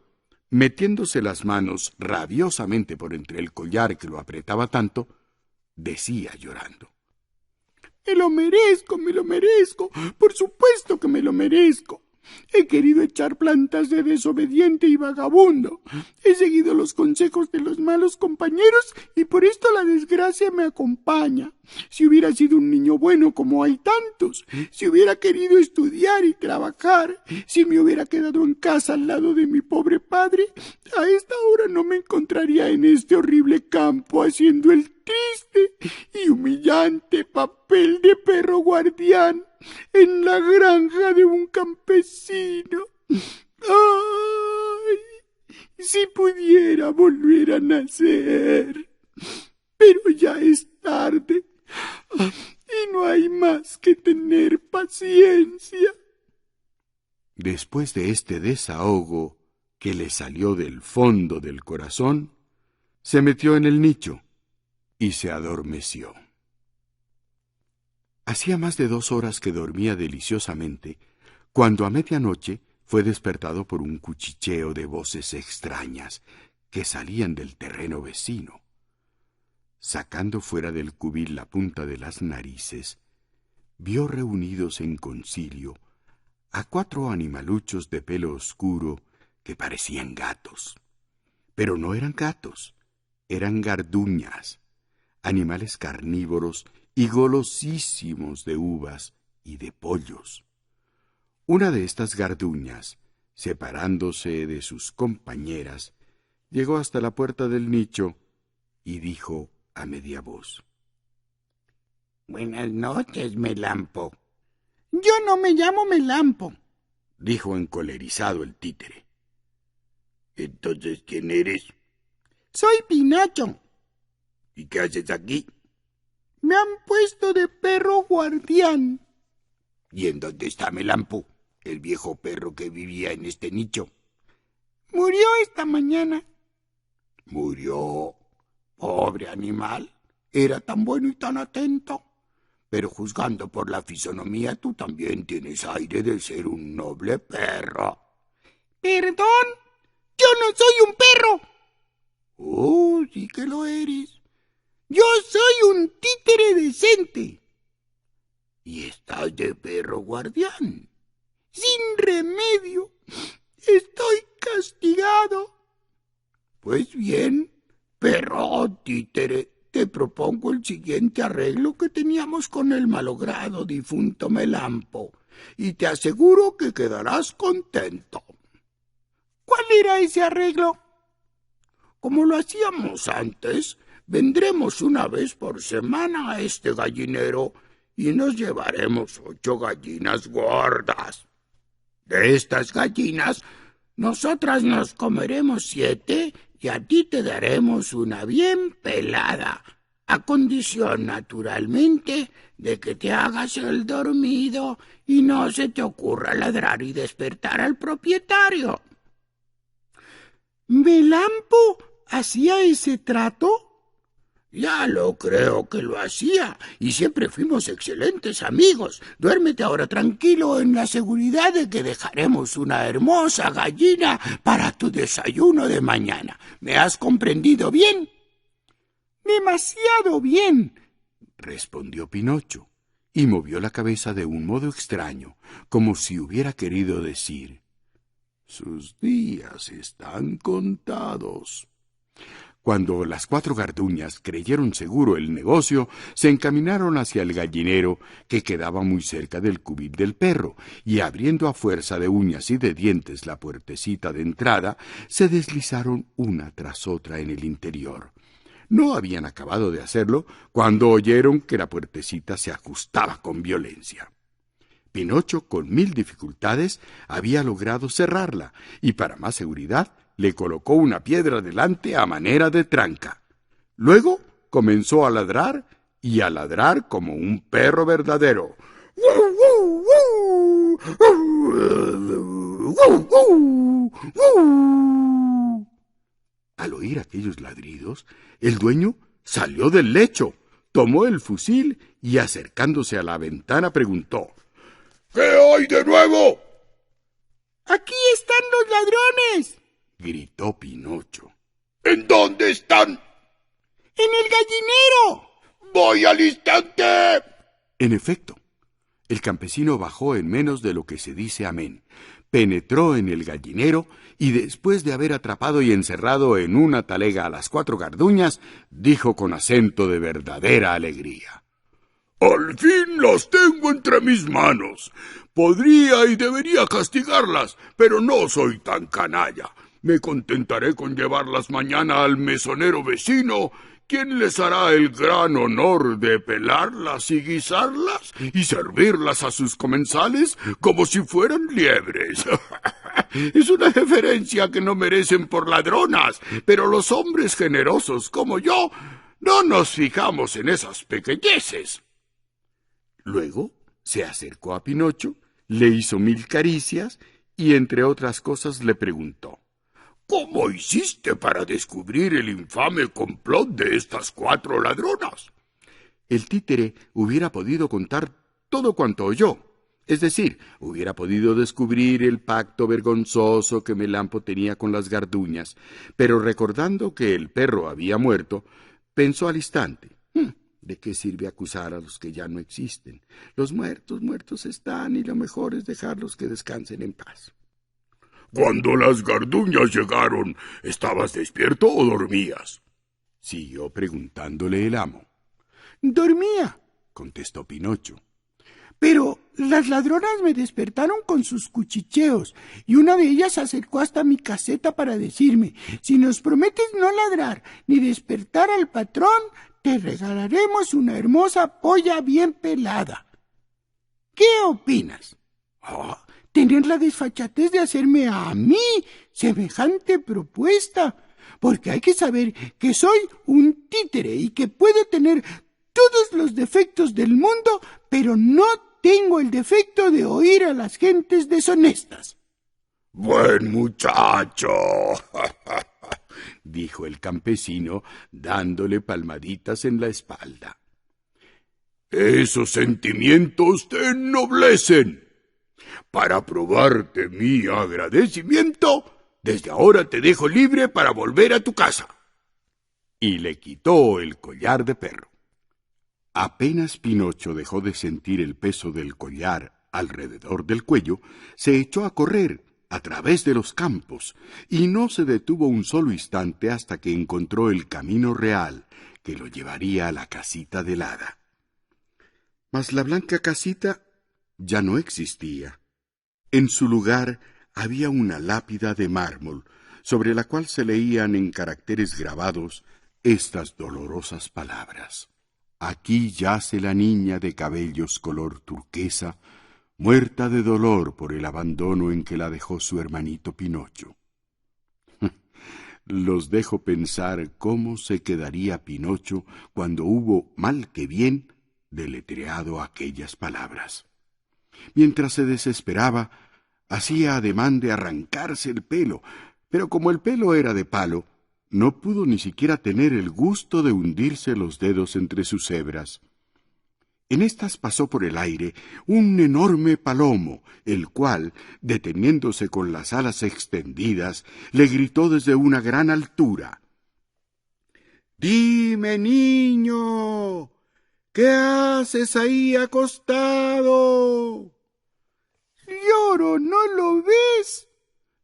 metiéndose las manos rabiosamente por entre el collar que lo apretaba tanto, decía llorando: Me lo merezco, por supuesto que me lo merezco. He querido echar plantas de desobediente y vagabundo. He seguido los consejos de los malos compañeros y por esto la desgracia me acompaña. Si hubiera sido un niño bueno como hay tantos, si hubiera querido estudiar y trabajar, si me hubiera quedado en casa al lado de mi pobre padre, a esta hora no me encontraría en este horrible campo haciendo el triste y humillante papel de perro guardián en la granja de un campesino. ¡Ay! Si pudiera volver a nacer. Pero ya es tarde y no hay más que tener paciencia. Después de este desahogo que le salió del fondo del corazón, se metió en el nicho y se adormeció. Hacía más de 2 horas que dormía deliciosamente, cuando a medianoche fue despertado por un cuchicheo de voces extrañas que salían del terreno vecino. Sacando fuera del cubil la punta de las narices, vio reunidos en concilio a 4 animaluchos de pelo oscuro que parecían gatos. Pero no eran gatos, eran garduñas, animales carnívoros y golosísimos de uvas y de pollos. Una de estas garduñas, separándose de sus compañeras, llegó hasta la puerta del nicho y dijo a media voz: «Buenas noches, Melampo». Yo no me llamo Melampo, dijo encolerizado el títere. «Entonces, ¿quién eres?» soy Pinacho. «¿Y qué haces aquí?» Me han puesto de perro guardián. «¿Y en dónde está Melampo, el viejo perro que vivía en este nicho?» Murió esta mañana. «¿Murió? Pobre animal. Era tan bueno y tan atento. Pero juzgando por la fisonomía, tú también tienes aire de ser un noble perro». ¿Perdón? ¡Yo no soy un perro! «Oh, sí que lo eres. Yo soy un títere decente». «¿Y estás de perro guardián?» Sin remedio. Estoy castigado. «Pues bien, perro títere, te propongo el siguiente arreglo que teníamos con el malogrado difunto Melampo, y te aseguro que quedarás contento». ¿Cuál era ese arreglo? «Como lo hacíamos antes, vendremos una vez por semana a este gallinero y nos llevaremos 8 gallinas gordas. De estas gallinas, nosotras nos comeremos 7 y a ti te daremos una bien pelada, a condición, naturalmente, de que te hagas el dormido y no se te ocurra ladrar y despertar al propietario». ¿Melampo hacía ese trato? Ya lo creo que lo hacía, y siempre fuimos excelentes amigos. Duérmete ahora tranquilo en la seguridad de que dejaremos una hermosa gallina para tu desayuno de mañana. ¿Me has comprendido bien? Demasiado bien, respondió Pinocho, y movió la cabeza de un modo extraño, como si hubiera querido decir: sus días están contados. Cuando las 4 garduñas creyeron seguro el negocio, se encaminaron hacia el gallinero, que quedaba muy cerca del cubil del perro, y abriendo a fuerza de uñas y de dientes la puertecita de entrada, se deslizaron una tras otra en el interior. No habían acabado de hacerlo cuando oyeron que la puertecita se ajustaba con violencia. Pinocho, con 1000 dificultades, había logrado cerrarla, y para más seguridad le colocó una piedra delante a manera de tranca. Luego comenzó a ladrar, y a ladrar como un perro verdadero. Al oír aquellos ladridos, el dueño salió del lecho, tomó el fusil y, acercándose a la ventana, preguntó: ¿qué hay de nuevo? ¡aquí están los ladrones!, gritó Pinocho. ¿En dónde están? ¡en el gallinero! ¡Voy al instante! En efecto, el campesino bajó en menos de lo que se dice amén. Penetró en el gallinero y, después de haber atrapado y encerrado en una talega a las 4 garduñas, dijo con acento de verdadera alegría: ¡al fin las tengo entre mis manos! Podría y debería castigarlas, pero no soy tan canalla. Me contentaré con llevarlas mañana al mesonero vecino, quien les hará el gran honor de pelarlas y guisarlas y servirlas a sus comensales como si fueran liebres. Es una deferencia que no merecen por ladronas, pero los hombres generosos como yo no nos fijamos en esas pequeñeces. Luego se acercó a Pinocho, le hizo 1000 caricias y, entre otras cosas, le preguntó: ¿cómo hiciste para descubrir el infame complot de estas 4 ladronas? El títere hubiera podido contar todo cuanto oyó, es decir, hubiera podido descubrir el pacto vergonzoso que Melampo tenía con las garduñas, pero recordando que el perro había muerto, pensó al instante: ¿de qué sirve acusar a los que ya no existen? Los muertos, muertos están, y lo mejor es dejarlos que descansen en paz. Cuando las garduñas llegaron, ¿estabas despierto o dormías?, siguió preguntándole el amo. Dormía, contestó Pinocho. pero las ladronas me despertaron con sus cuchicheos, y una de ellas se acercó hasta mi caseta para decirme: si nos prometes no ladrar ni despertar al patrón, te regalaremos una hermosa polla bien pelada. ¿Qué opinas? Tener la desfachatez de hacerme a mí semejante propuesta, porque hay que saber que soy un títere y que puedo tener todos los defectos del mundo, pero no tengo el defecto de oír a las gentes deshonestas. Buen muchacho, dijo el campesino, dándole palmaditas en la espalda. Esos sentimientos te ennoblecen. Para probarte mi agradecimiento, desde ahora te dejo libre para volver a tu casa. Y le quitó el collar de perro. Apenas Pinocho dejó de sentir el peso del collar alrededor del cuello, se echó a correr a través de los campos, y no se detuvo un solo instante hasta que encontró el camino real que lo llevaría a la casita del hada. Mas la blanca casita ya no existía. En su lugar había una lápida de mármol, sobre la cual se leían en caracteres grabados estas dolorosas palabras: aquí yace la niña de cabellos color turquesa, muerta de dolor por el abandono en que la dejó su hermanito Pinocho. Los dejo pensar cómo se quedaría Pinocho cuando hubo, mal que bien, deletreado aquellas palabras. Mientras se desesperaba, hacía ademán de arrancarse el pelo, pero como el pelo era de palo, no pudo ni siquiera tener el gusto de hundirse los dedos entre sus hebras. En estas pasó por el aire un enorme palomo, el cual, deteniéndose con las alas extendidas, le gritó desde una gran altura: «Dime, niño, ¿qué haces ahí acostado?» «Lloro, ¿no lo ves?»,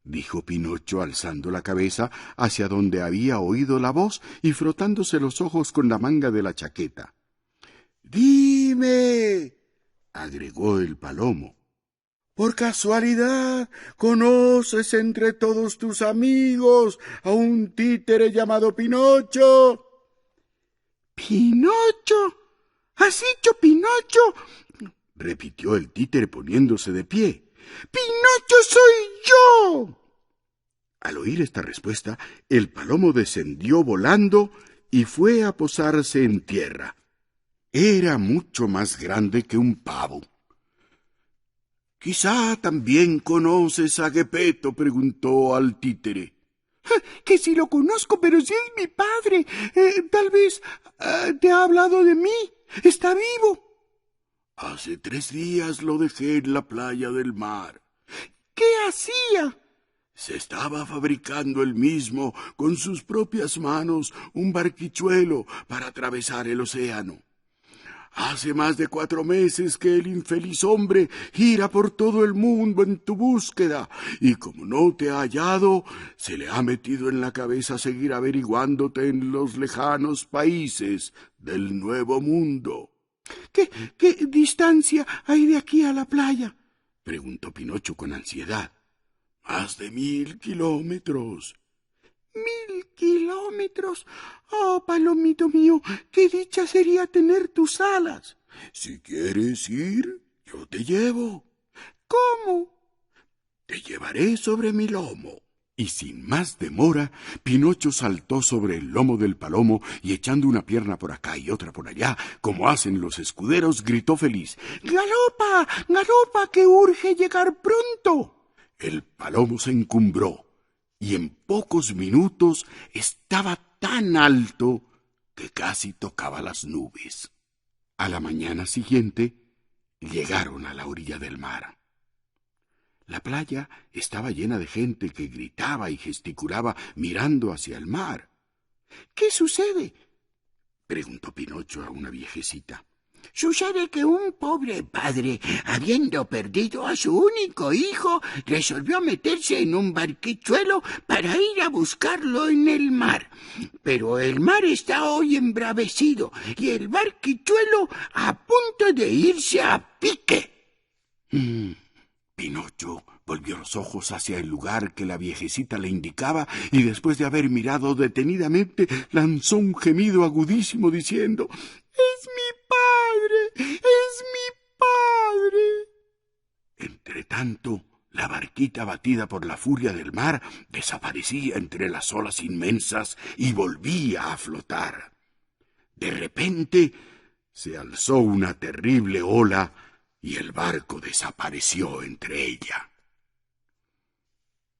dijo Pinocho alzando la cabeza hacia donde había oído la voz y frotándose los ojos con la manga de la chaqueta. «Dime», agregó el palomo, «¿por casualidad conoces entre todos tus amigos a un títere llamado Pinocho?» «¿Pinocho? ¿Has dicho Pinocho?», repitió el títere poniéndose de pie. «¡Pinocho soy yo!». Al oír esta respuesta, el palomo descendió volando y fue a posarse en tierra. Era mucho más grande que un pavo. «¿Quizá también conoces a Gepeto?», preguntó al títere. «Que si lo conozco, pero si es mi padre. Tal vez te ha hablado de mí. ¿Está vivo?». «Hace 3 días lo dejé en la playa del mar». «¿Qué hacía?». «Se estaba fabricando él mismo, con sus propias manos, un barquichuelo para atravesar el océano. Hace más de 4 meses que el infeliz hombre gira por todo el mundo en tu búsqueda, y como no te ha hallado, se le ha metido en la cabeza seguir averiguándote en los lejanos países del Nuevo Mundo». ¿Qué distancia hay de aquí a la playa?», preguntó Pinocho con ansiedad. «Más de 1000 kilómetros». «¿1000 kilómetros? Oh, palomito mío, qué dicha sería tener tus alas». «Si quieres ir, yo te llevo». «¿Cómo?». «Te llevaré sobre mi lomo». Y sin más demora, Pinocho saltó sobre el lomo del palomo y, echando una pierna por acá y otra por allá, como hacen los escuderos, gritó feliz: «¡Galopa, galopa, que urge llegar pronto!». El palomo se encumbró y en pocos minutos estaba tan alto que casi tocaba las nubes. A la mañana siguiente llegaron a la orilla del mar. La playa estaba llena de gente que gritaba y gesticulaba mirando hacia el mar. «¿Qué sucede?», preguntó Pinocho a una viejecita. «Sucede que un pobre padre, habiendo perdido a su único hijo, resolvió meterse en un barquichuelo para ir a buscarlo en el mar. Pero el mar está hoy embravecido y el barquichuelo a punto de irse a pique». Pinocho volvió los ojos hacia el lugar que la viejecita le indicaba y, después de haber mirado detenidamente, lanzó un gemido agudísimo diciendo: «¡Es mi padre! ¡Es mi padre!». Entretanto, la barquita, batida por la furia del mar, desaparecía entre las olas inmensas y volvía a flotar. De repente se alzó una terrible ola y el barco desapareció entre ella.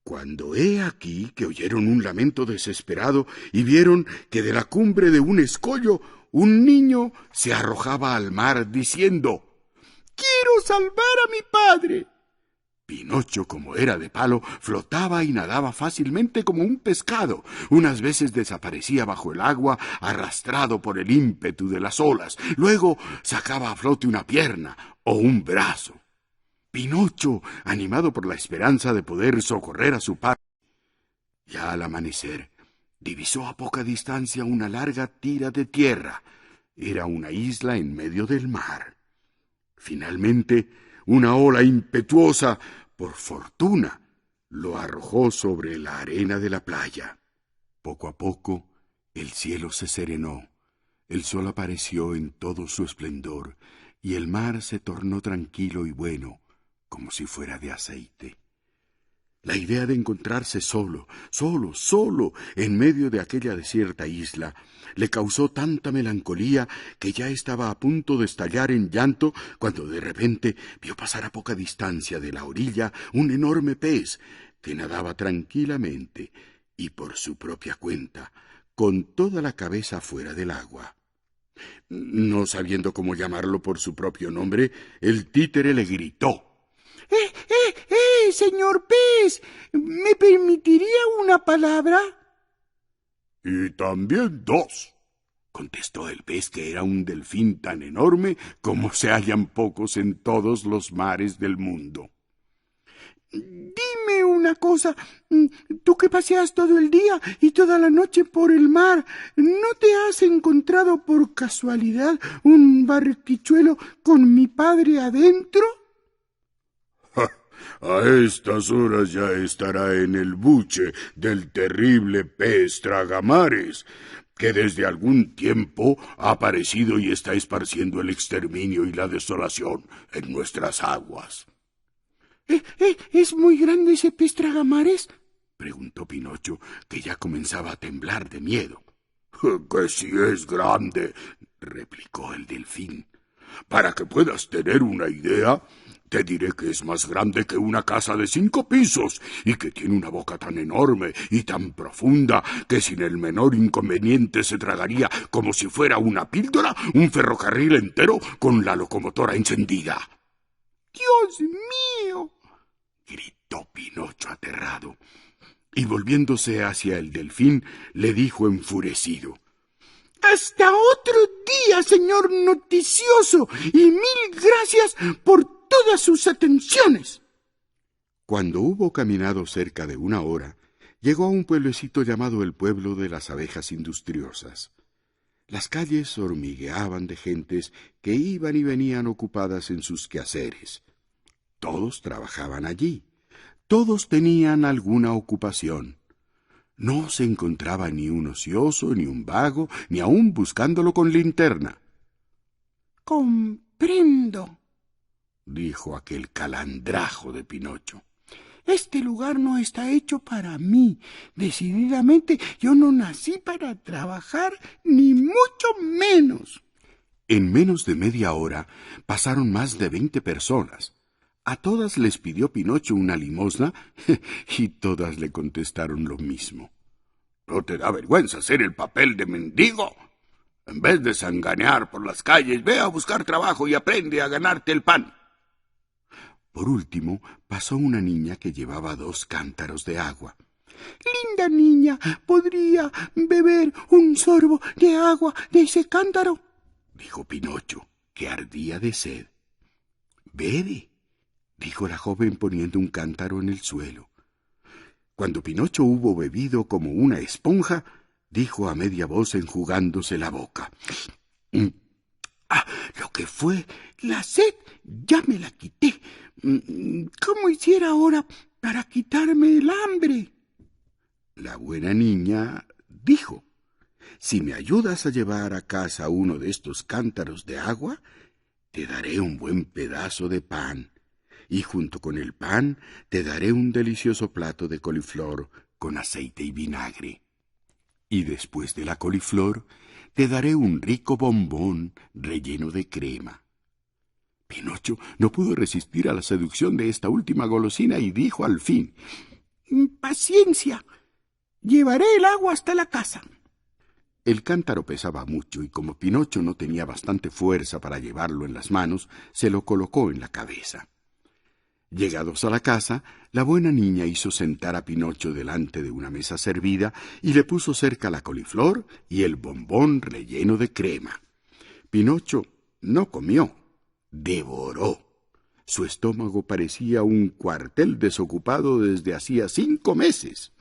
Cuando he aquí que oyeron un lamento desesperado y vieron que de la cumbre de un escollo un niño se arrojaba al mar diciendo: «¡Quiero salvar a mi padre!». Pinocho, como era de palo, flotaba y nadaba fácilmente como un pescado. Unas veces desaparecía bajo el agua, arrastrado por el ímpetu de las olas. Luego sacaba a flote una pierna o un brazo. Pinocho, animado por la esperanza de poder socorrer a su padre, ya al amanecer, divisó a poca distancia una larga tira de tierra. Era una isla en medio del mar. Finalmente, una ola impetuosa, por fortuna, lo arrojó sobre la arena de la playa. Poco a poco, el cielo se serenó, el sol apareció en todo su esplendor, y el mar se tornó tranquilo y bueno, como si fuera de aceite. La idea de encontrarse solo, en medio de aquella desierta isla, le causó tanta melancolía que ya estaba a punto de estallar en llanto cuando de repente vio pasar a poca distancia de la orilla un enorme pez que nadaba tranquilamente y por su propia cuenta, con toda la cabeza fuera del agua. No sabiendo cómo llamarlo por su propio nombre, el títere le gritó: señor pez! ¿Me permitiría una palabra? —Y también dos —contestó el pez, que era un delfín tan enorme como se hallan pocos en todos los mares del mundo. Dime una cosa, tú que paseas todo el día y toda la noche por el mar, ¿no te has encontrado por casualidad un barquichuelo con mi padre adentro? A estas horas ya estará en el buche del terrible pez tragamares, que desde algún tiempo ha aparecido y está esparciendo el exterminio y la desolación en nuestras aguas. ¿Es muy grande ese pez tragamares? —preguntó Pinocho, que ya comenzaba a temblar de miedo. —Que sí es grande —replicó el delfín—. Para que puedas tener una idea, te diré que es más grande que una casa de 5 pisos y que tiene una boca tan enorme y tan profunda que sin el menor inconveniente se tragaría, como si fuera una píldora, un ferrocarril entero con la locomotora encendida. ¡Dios mío! —gritó Pinocho aterrado, y volviéndose hacia el delfín le dijo enfurecido: ¡Hasta otro día, señor noticioso, y mil gracias por todas sus atenciones! Cuando hubo caminado cerca de 1 hora, llegó a un pueblecito llamado el pueblo de las abejas industriosas. Las calles hormigueaban de gentes que iban y venían ocupadas en sus quehaceres. Todos trabajaban allí, todos tenían alguna ocupación. No se encontraba ni un ocioso, ni un vago, ni aun buscándolo con linterna. —Comprendo —dijo aquel calandrajo de Pinocho—. Este lugar no está hecho para mí. Decididamente yo no nací para trabajar, ni mucho menos. En menos de media hora pasaron más de 20 personas. A todas les pidió Pinocho una limosna y todas le contestaron lo mismo. —¿No te da vergüenza hacer el papel de mendigo? En vez de sanganear por las calles, ve a buscar trabajo y aprende a ganarte el pan. Por último, pasó una niña que llevaba 2 cántaros de agua. —Linda niña, ¿podría beber un sorbo de agua de ese cántaro? —dijo Pinocho, que ardía de sed. —Bebe —dijo la joven poniendo un cántaro en el suelo. Cuando Pinocho hubo bebido como una esponja, dijo a media voz enjugándose la boca: lo que fue la sed ya me la quité. ¿Cómo hiciera ahora para quitarme el hambre? La buena niña dijo: si me ayudas a llevar a casa uno de estos cántaros de agua, te daré un buen pedazo de pan, y junto con el pan te daré un delicioso plato de coliflor con aceite y vinagre. Y después de la coliflor te daré un rico bombón relleno de crema. Pinocho no pudo resistir a la seducción de esta última golosina y dijo al fin: —Paciencia, llevaré el agua hasta la casa. El cántaro pesaba mucho y como Pinocho no tenía bastante fuerza para llevarlo en las manos, se lo colocó en la cabeza. Llegados a la casa, la buena niña hizo sentar a Pinocho delante de una mesa servida y le puso cerca la coliflor y el bombón relleno de crema. Pinocho no comió, devoró. Su estómago parecía un cuartel desocupado desde hacía 5 meses.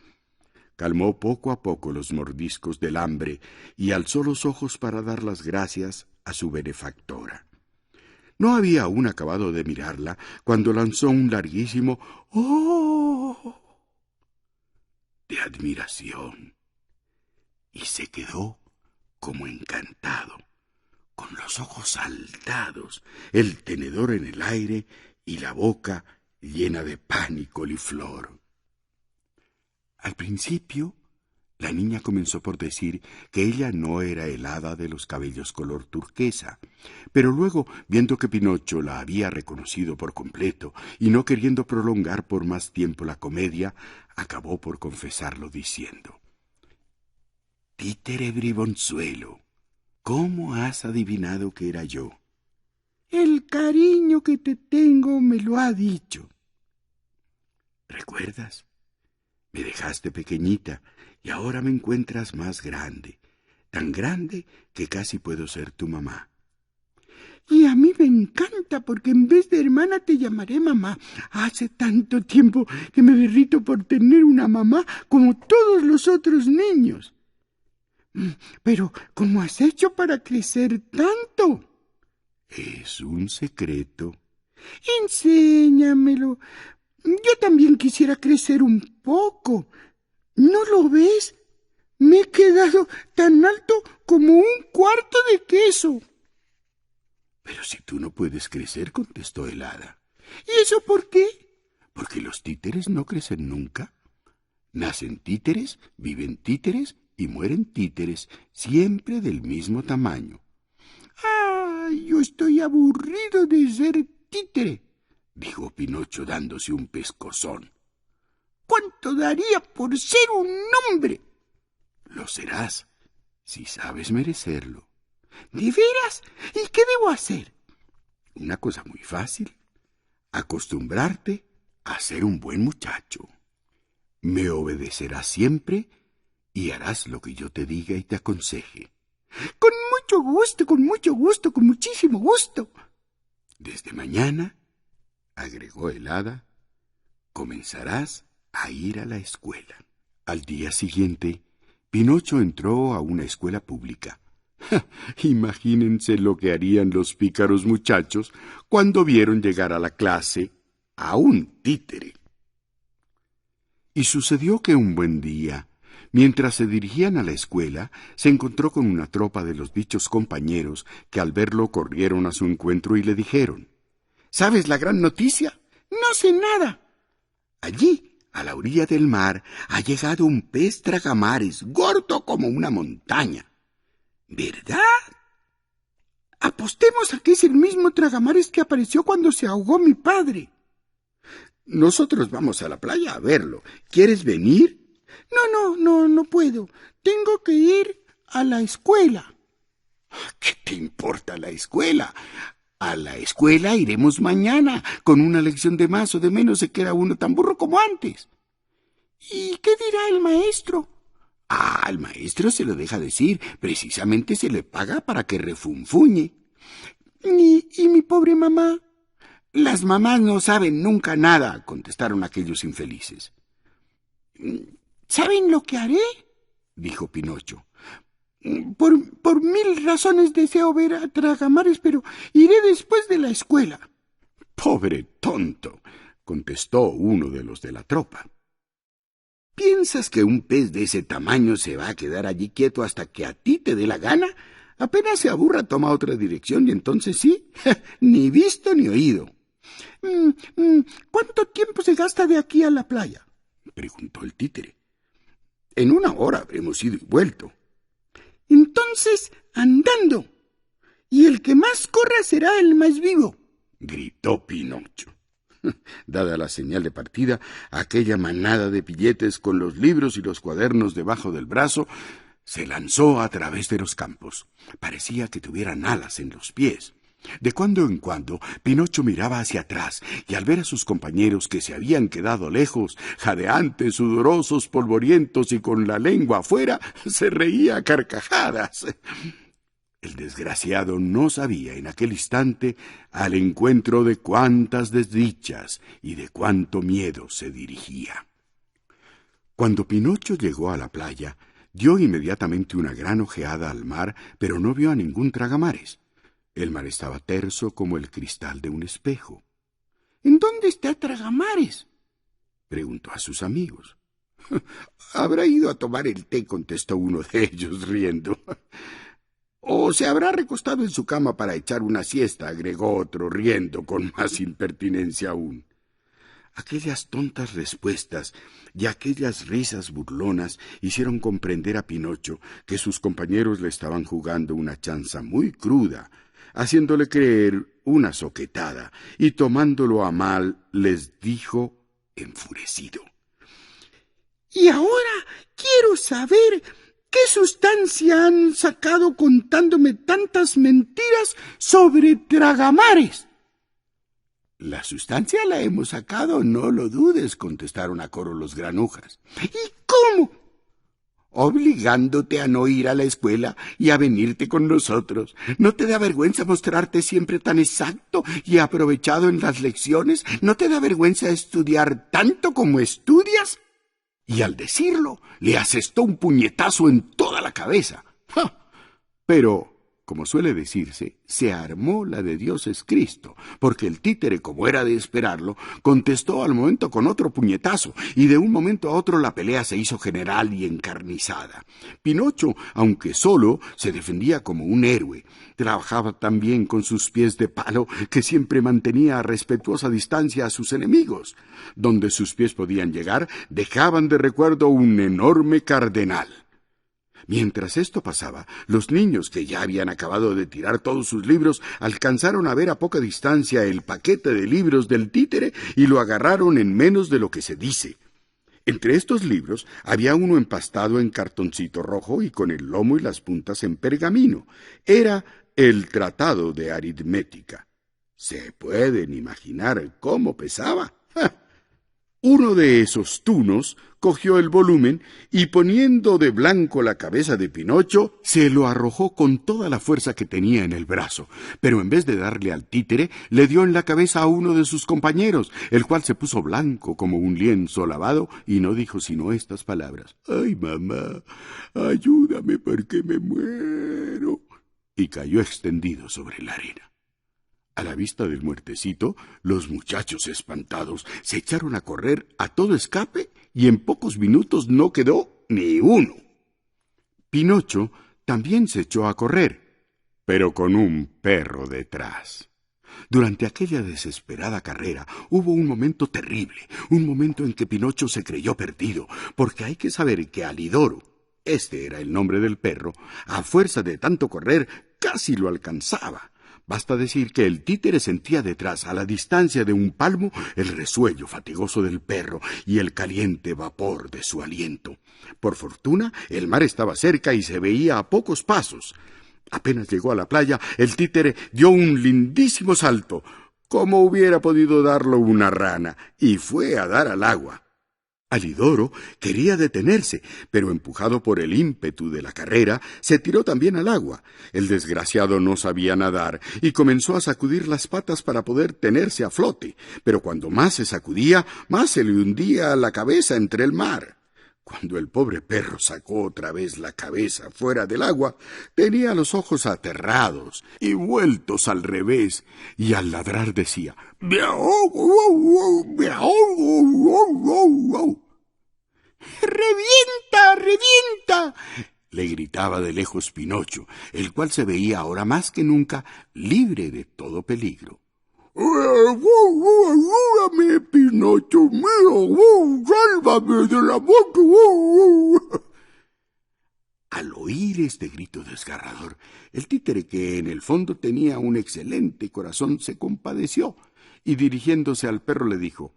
Calmó poco a poco los mordiscos del hambre y alzó los ojos para dar las gracias a su benefactora. No había aún acabado de mirarla cuando lanzó un larguísimo «¡Oh!» de admiración y se quedó como encantado, con los ojos saltados, el tenedor en el aire y la boca llena de pan y coliflor. Al principio La niña comenzó por decir que ella no era el hada de los cabellos color turquesa, pero luego, viendo que Pinocho la había reconocido por completo y no queriendo prolongar por más tiempo la comedia, acabó por confesarlo diciendo: «Títere bribonzuelo, ¿cómo has adivinado que era yo?». El cariño que te tengo me lo ha dicho. ¿Recuerdas? Me dejaste pequeñita y ahora me encuentras más grande, tan grande que casi puedo ser tu mamá. Y a mí me encanta porque en vez de hermana te llamaré mamá. Hace tanto tiempo que me derrito por tener una mamá como todos los otros niños. Pero, ¿cómo has hecho para crecer tanto? Es un secreto. Enséñamelo. Yo también quisiera crecer un poco. ¿No lo ves? Me he quedado tan alto como un cuarto de queso. Pero si tú no puedes crecer, contestó el hada. ¿Y eso por qué? Porque los títeres no crecen nunca. Nacen títeres, viven títeres y mueren títeres, siempre del mismo tamaño. ¡Ay, yo estoy aburrido de ser títere!, dijo Pinocho dándose un pescozón. ¿Cuánto daría por ser un hombre? Lo serás, si sabes merecerlo. ¿De veras? ¿Y qué debo hacer? Una cosa muy fácil: acostumbrarte a ser un buen muchacho. Me obedecerás siempre y harás lo que yo te diga y te aconseje. Con mucho gusto, con muchísimo gusto. Desde mañana, agregó el hada, comenzarás a ir a la escuela. Al día siguiente, Pinocho entró a una escuela pública. Imagínense lo que harían los pícaros muchachos cuando vieron llegar a la clase a un títere. Y sucedió que un buen día, mientras se dirigían a la escuela, se encontró con una tropa de los dichos compañeros que al verlo corrieron a su encuentro y le dijeron: «¿Sabes la gran noticia?». «No sé nada». «Allí, a la orilla del mar, ha llegado un pez tragamares, gordo como una montaña». «¿Verdad?». «Apostemos a que es el mismo tragamares que apareció cuando se ahogó mi padre». «Nosotros vamos a la playa a verlo. ¿Quieres venir?». No puedo. Tengo que ir a la escuela». «¿Qué te importa la escuela? A la escuela iremos mañana. Con una lección de más o de menos se queda uno tan burro como antes». «¿Y qué dirá el maestro?». «Al maestro se lo deja decir. Precisamente se le paga para que refunfuñe». ¿Y mi pobre mamá?». «Las mamás no saben nunca nada», contestaron aquellos infelices. «¿Saben lo que haré?», dijo Pinocho. Por 1000 razones deseo ver a Tragamares, pero iré después de la escuela». «Pobre tonto», contestó uno de los de la tropa. «¿Piensas que un pez de ese tamaño se va a quedar allí quieto hasta que a ti te dé la gana? Apenas se aburra, toma otra dirección y entonces sí, ni visto ni oído». ¿Cuánto tiempo se gasta de aquí a la playa?», preguntó el títere. «En 1 hora habremos ido y vuelto». «Entonces, andando. Y el que más corra será el más vivo», gritó Pinocho. Dada la señal de partida, aquella manada de pilletes con los libros y los cuadernos debajo del brazo se lanzó a través de los campos. Parecía que tuvieran alas en los pies. De cuando en cuando, Pinocho miraba hacia atrás y al ver a sus compañeros que se habían quedado lejos, jadeantes, sudorosos, polvorientos y con la lengua afuera, se reía a carcajadas. El desgraciado no sabía en aquel instante al encuentro de cuántas desdichas y de cuánto miedo se dirigía. Cuando Pinocho llegó a la playa, dio inmediatamente una gran ojeada al mar, pero no vio a ningún tragamares. El mar estaba terso como el cristal de un espejo. «¿En dónde está Tragamares?», preguntó a sus amigos. «Habrá ido a tomar el té», contestó uno de ellos riendo. «O se habrá recostado en su cama para echar una siesta», agregó otro riendo con más impertinencia aún. Aquellas tontas respuestas y aquellas risas burlonas hicieron comprender a Pinocho que sus compañeros le estaban jugando una chanza muy cruda, haciéndole creer una zoquetada, y tomándolo a mal, les dijo enfurecido: Y ahora quiero saber qué sustancia han sacado contándome tantas mentiras sobre Tragamares. La sustancia la hemos sacado, no lo dudes, contestaron a coro los granujas. ¿Y cómo? Obligándote a no ir a la escuela y a venirte con nosotros. ¿No te da vergüenza mostrarte siempre tan exacto y aprovechado en las lecciones? ¿No te da vergüenza estudiar tanto como estudias? Y al decirlo, le asestó un puñetazo en toda la cabeza. ¡Ja! Pero, como suele decirse, se armó la de Dios es Cristo, porque el títere, como era de esperarlo, contestó al momento con otro puñetazo, y de un momento a otro la pelea se hizo general y encarnizada. Pinocho, aunque solo, se defendía como un héroe. Trabajaba tan bien con sus pies de palo que siempre mantenía a respetuosa distancia a sus enemigos. Donde sus pies podían llegar, dejaban de recuerdo un enorme cardenal. Mientras esto pasaba, los niños, que ya habían acabado de tirar todos sus libros, alcanzaron a ver a poca distancia el paquete de libros del títere y lo agarraron en menos de lo que se dice. Entre estos libros había uno empastado en cartoncito rojo y con el lomo y las puntas en pergamino. Era el Tratado de Aritmética. ¿Se pueden imaginar cómo pesaba? ¡Ja! Uno de esos tunos cogió el volumen y, poniendo de blanco la cabeza de Pinocho, se lo arrojó con toda la fuerza que tenía en el brazo, pero en vez de darle al títere, le dio en la cabeza a uno de sus compañeros, el cual se puso blanco como un lienzo lavado y no dijo sino estas palabras: «¡Ay, mamá, ayúdame porque me muero!» y cayó extendido sobre la arena. A la vista del muertecito, los muchachos espantados se echaron a correr a todo escape y en pocos minutos no quedó ni uno. Pinocho también se echó a correr, pero con un perro detrás. Durante aquella desesperada carrera hubo un momento terrible, un momento en que Pinocho se creyó perdido, porque hay que saber que Alidoro, este era el nombre del perro, a fuerza de tanto correr casi lo alcanzaba. Basta decir que el títere sentía detrás, a la distancia de un palmo, el resuello fatigoso del perro y el caliente vapor de su aliento. Por fortuna, el mar estaba cerca y se veía a pocos pasos. Apenas llegó a la playa, el títere dio un lindísimo salto, como hubiera podido darlo una rana, y fue a dar al agua. Alidoro quería detenerse, pero empujado por el ímpetu de la carrera, se tiró también al agua. El desgraciado no sabía nadar y comenzó a sacudir las patas para poder tenerse a flote, pero cuando más se sacudía, más se le hundía la cabeza entre el mar. Cuando el pobre perro sacó otra vez la cabeza fuera del agua, tenía los ojos aterrados y vueltos al revés, y al ladrar decía: «¡Me ahogo! ¡Me ahogo!». ¡Revienta! ¡Revienta!, le gritaba de lejos Pinocho, el cual se veía ahora más que nunca libre de todo peligro. «¡Ayúdame, Pinocho mío! ¡Sálvame de la muerte!». Al oír este grito desgarrador, el títere, que en el fondo tenía un excelente corazón, se compadeció y, dirigiéndose al perro, le dijo: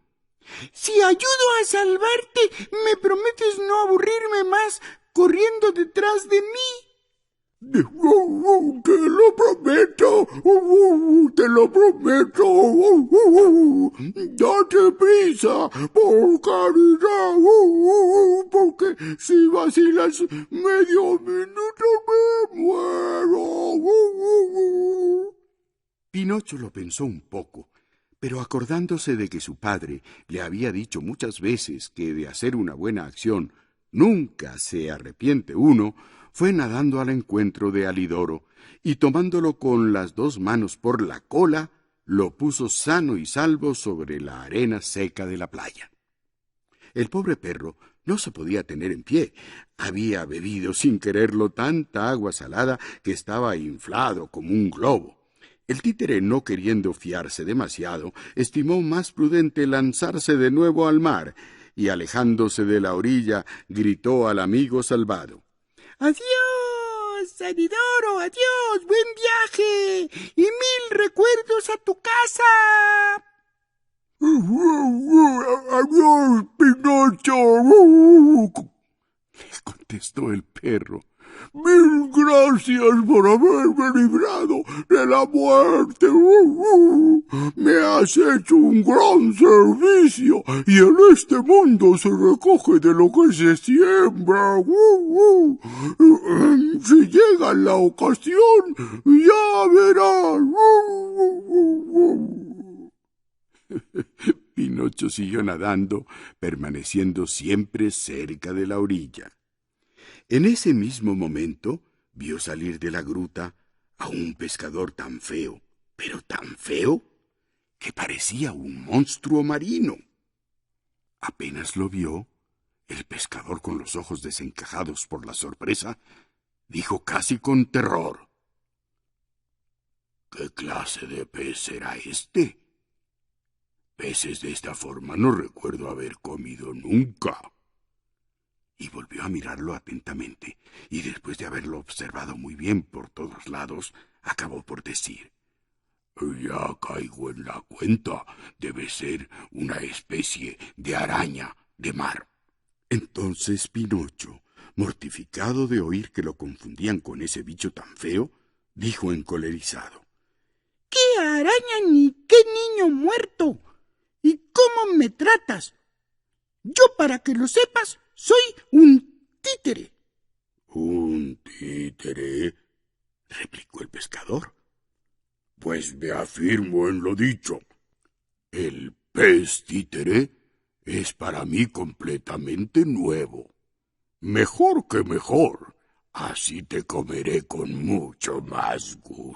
«Si ayudo a salvarte, ¿me prometes no aburrirme más corriendo detrás de mí?». «Te lo prometo, te lo prometo. Date prisa, por caridad, porque si vacilas medio minuto me muero». Pinocho lo pensó un poco, pero acordándose de que su padre le había dicho muchas veces que de hacer una buena acción nunca se arrepiente uno, fue nadando al encuentro de Alidoro y, tomándolo con las dos manos por la cola, lo puso sano y salvo sobre la arena seca de la playa. El pobre perro no se podía tener en pie. Había bebido sin quererlo tanta agua salada que estaba inflado como un globo. El títere, no queriendo fiarse demasiado, estimó más prudente lanzarse de nuevo al mar, y alejándose de la orilla, gritó al amigo salvado: ¡Adiós, Sanidoro! ¡Adiós! ¡Buen viaje! ¡Y 1000 recuerdos a tu casa! ¡Adiós, Pinocho! Le contestó el perro. 1000 gracias por haberme librado de la muerte. Me has hecho un gran servicio y en este mundo se recoge de lo que se siembra. Si llega la ocasión, ya verás. Pinocho siguió nadando, permaneciendo siempre cerca de la orilla. En ese mismo momento vio salir de la gruta a un pescador tan feo, pero tan feo, que parecía un monstruo marino. Apenas lo vio, el pescador, con los ojos desencajados por la sorpresa, dijo casi con terror: ¿Qué clase de pez será este? Peces de esta forma no recuerdo haber comido nunca. Y volvió a mirarlo atentamente, y después de haberlo observado muy bien por todos lados, acabó por decir: Ya caigo en la cuenta. Debe ser una especie de araña de mar. Entonces Pinocho, mortificado de oír que lo confundían con ese bicho tan feo, dijo encolerizado: ¡Qué araña ni qué niño muerto! ¿Y cómo me tratas? Yo, para que lo sepas, soy un títere. ¿Un títere?, replicó el pescador. Pues me afirmo en lo dicho. El pez títere es para mí completamente nuevo. Mejor que mejor. Así te comeré con mucho más gusto.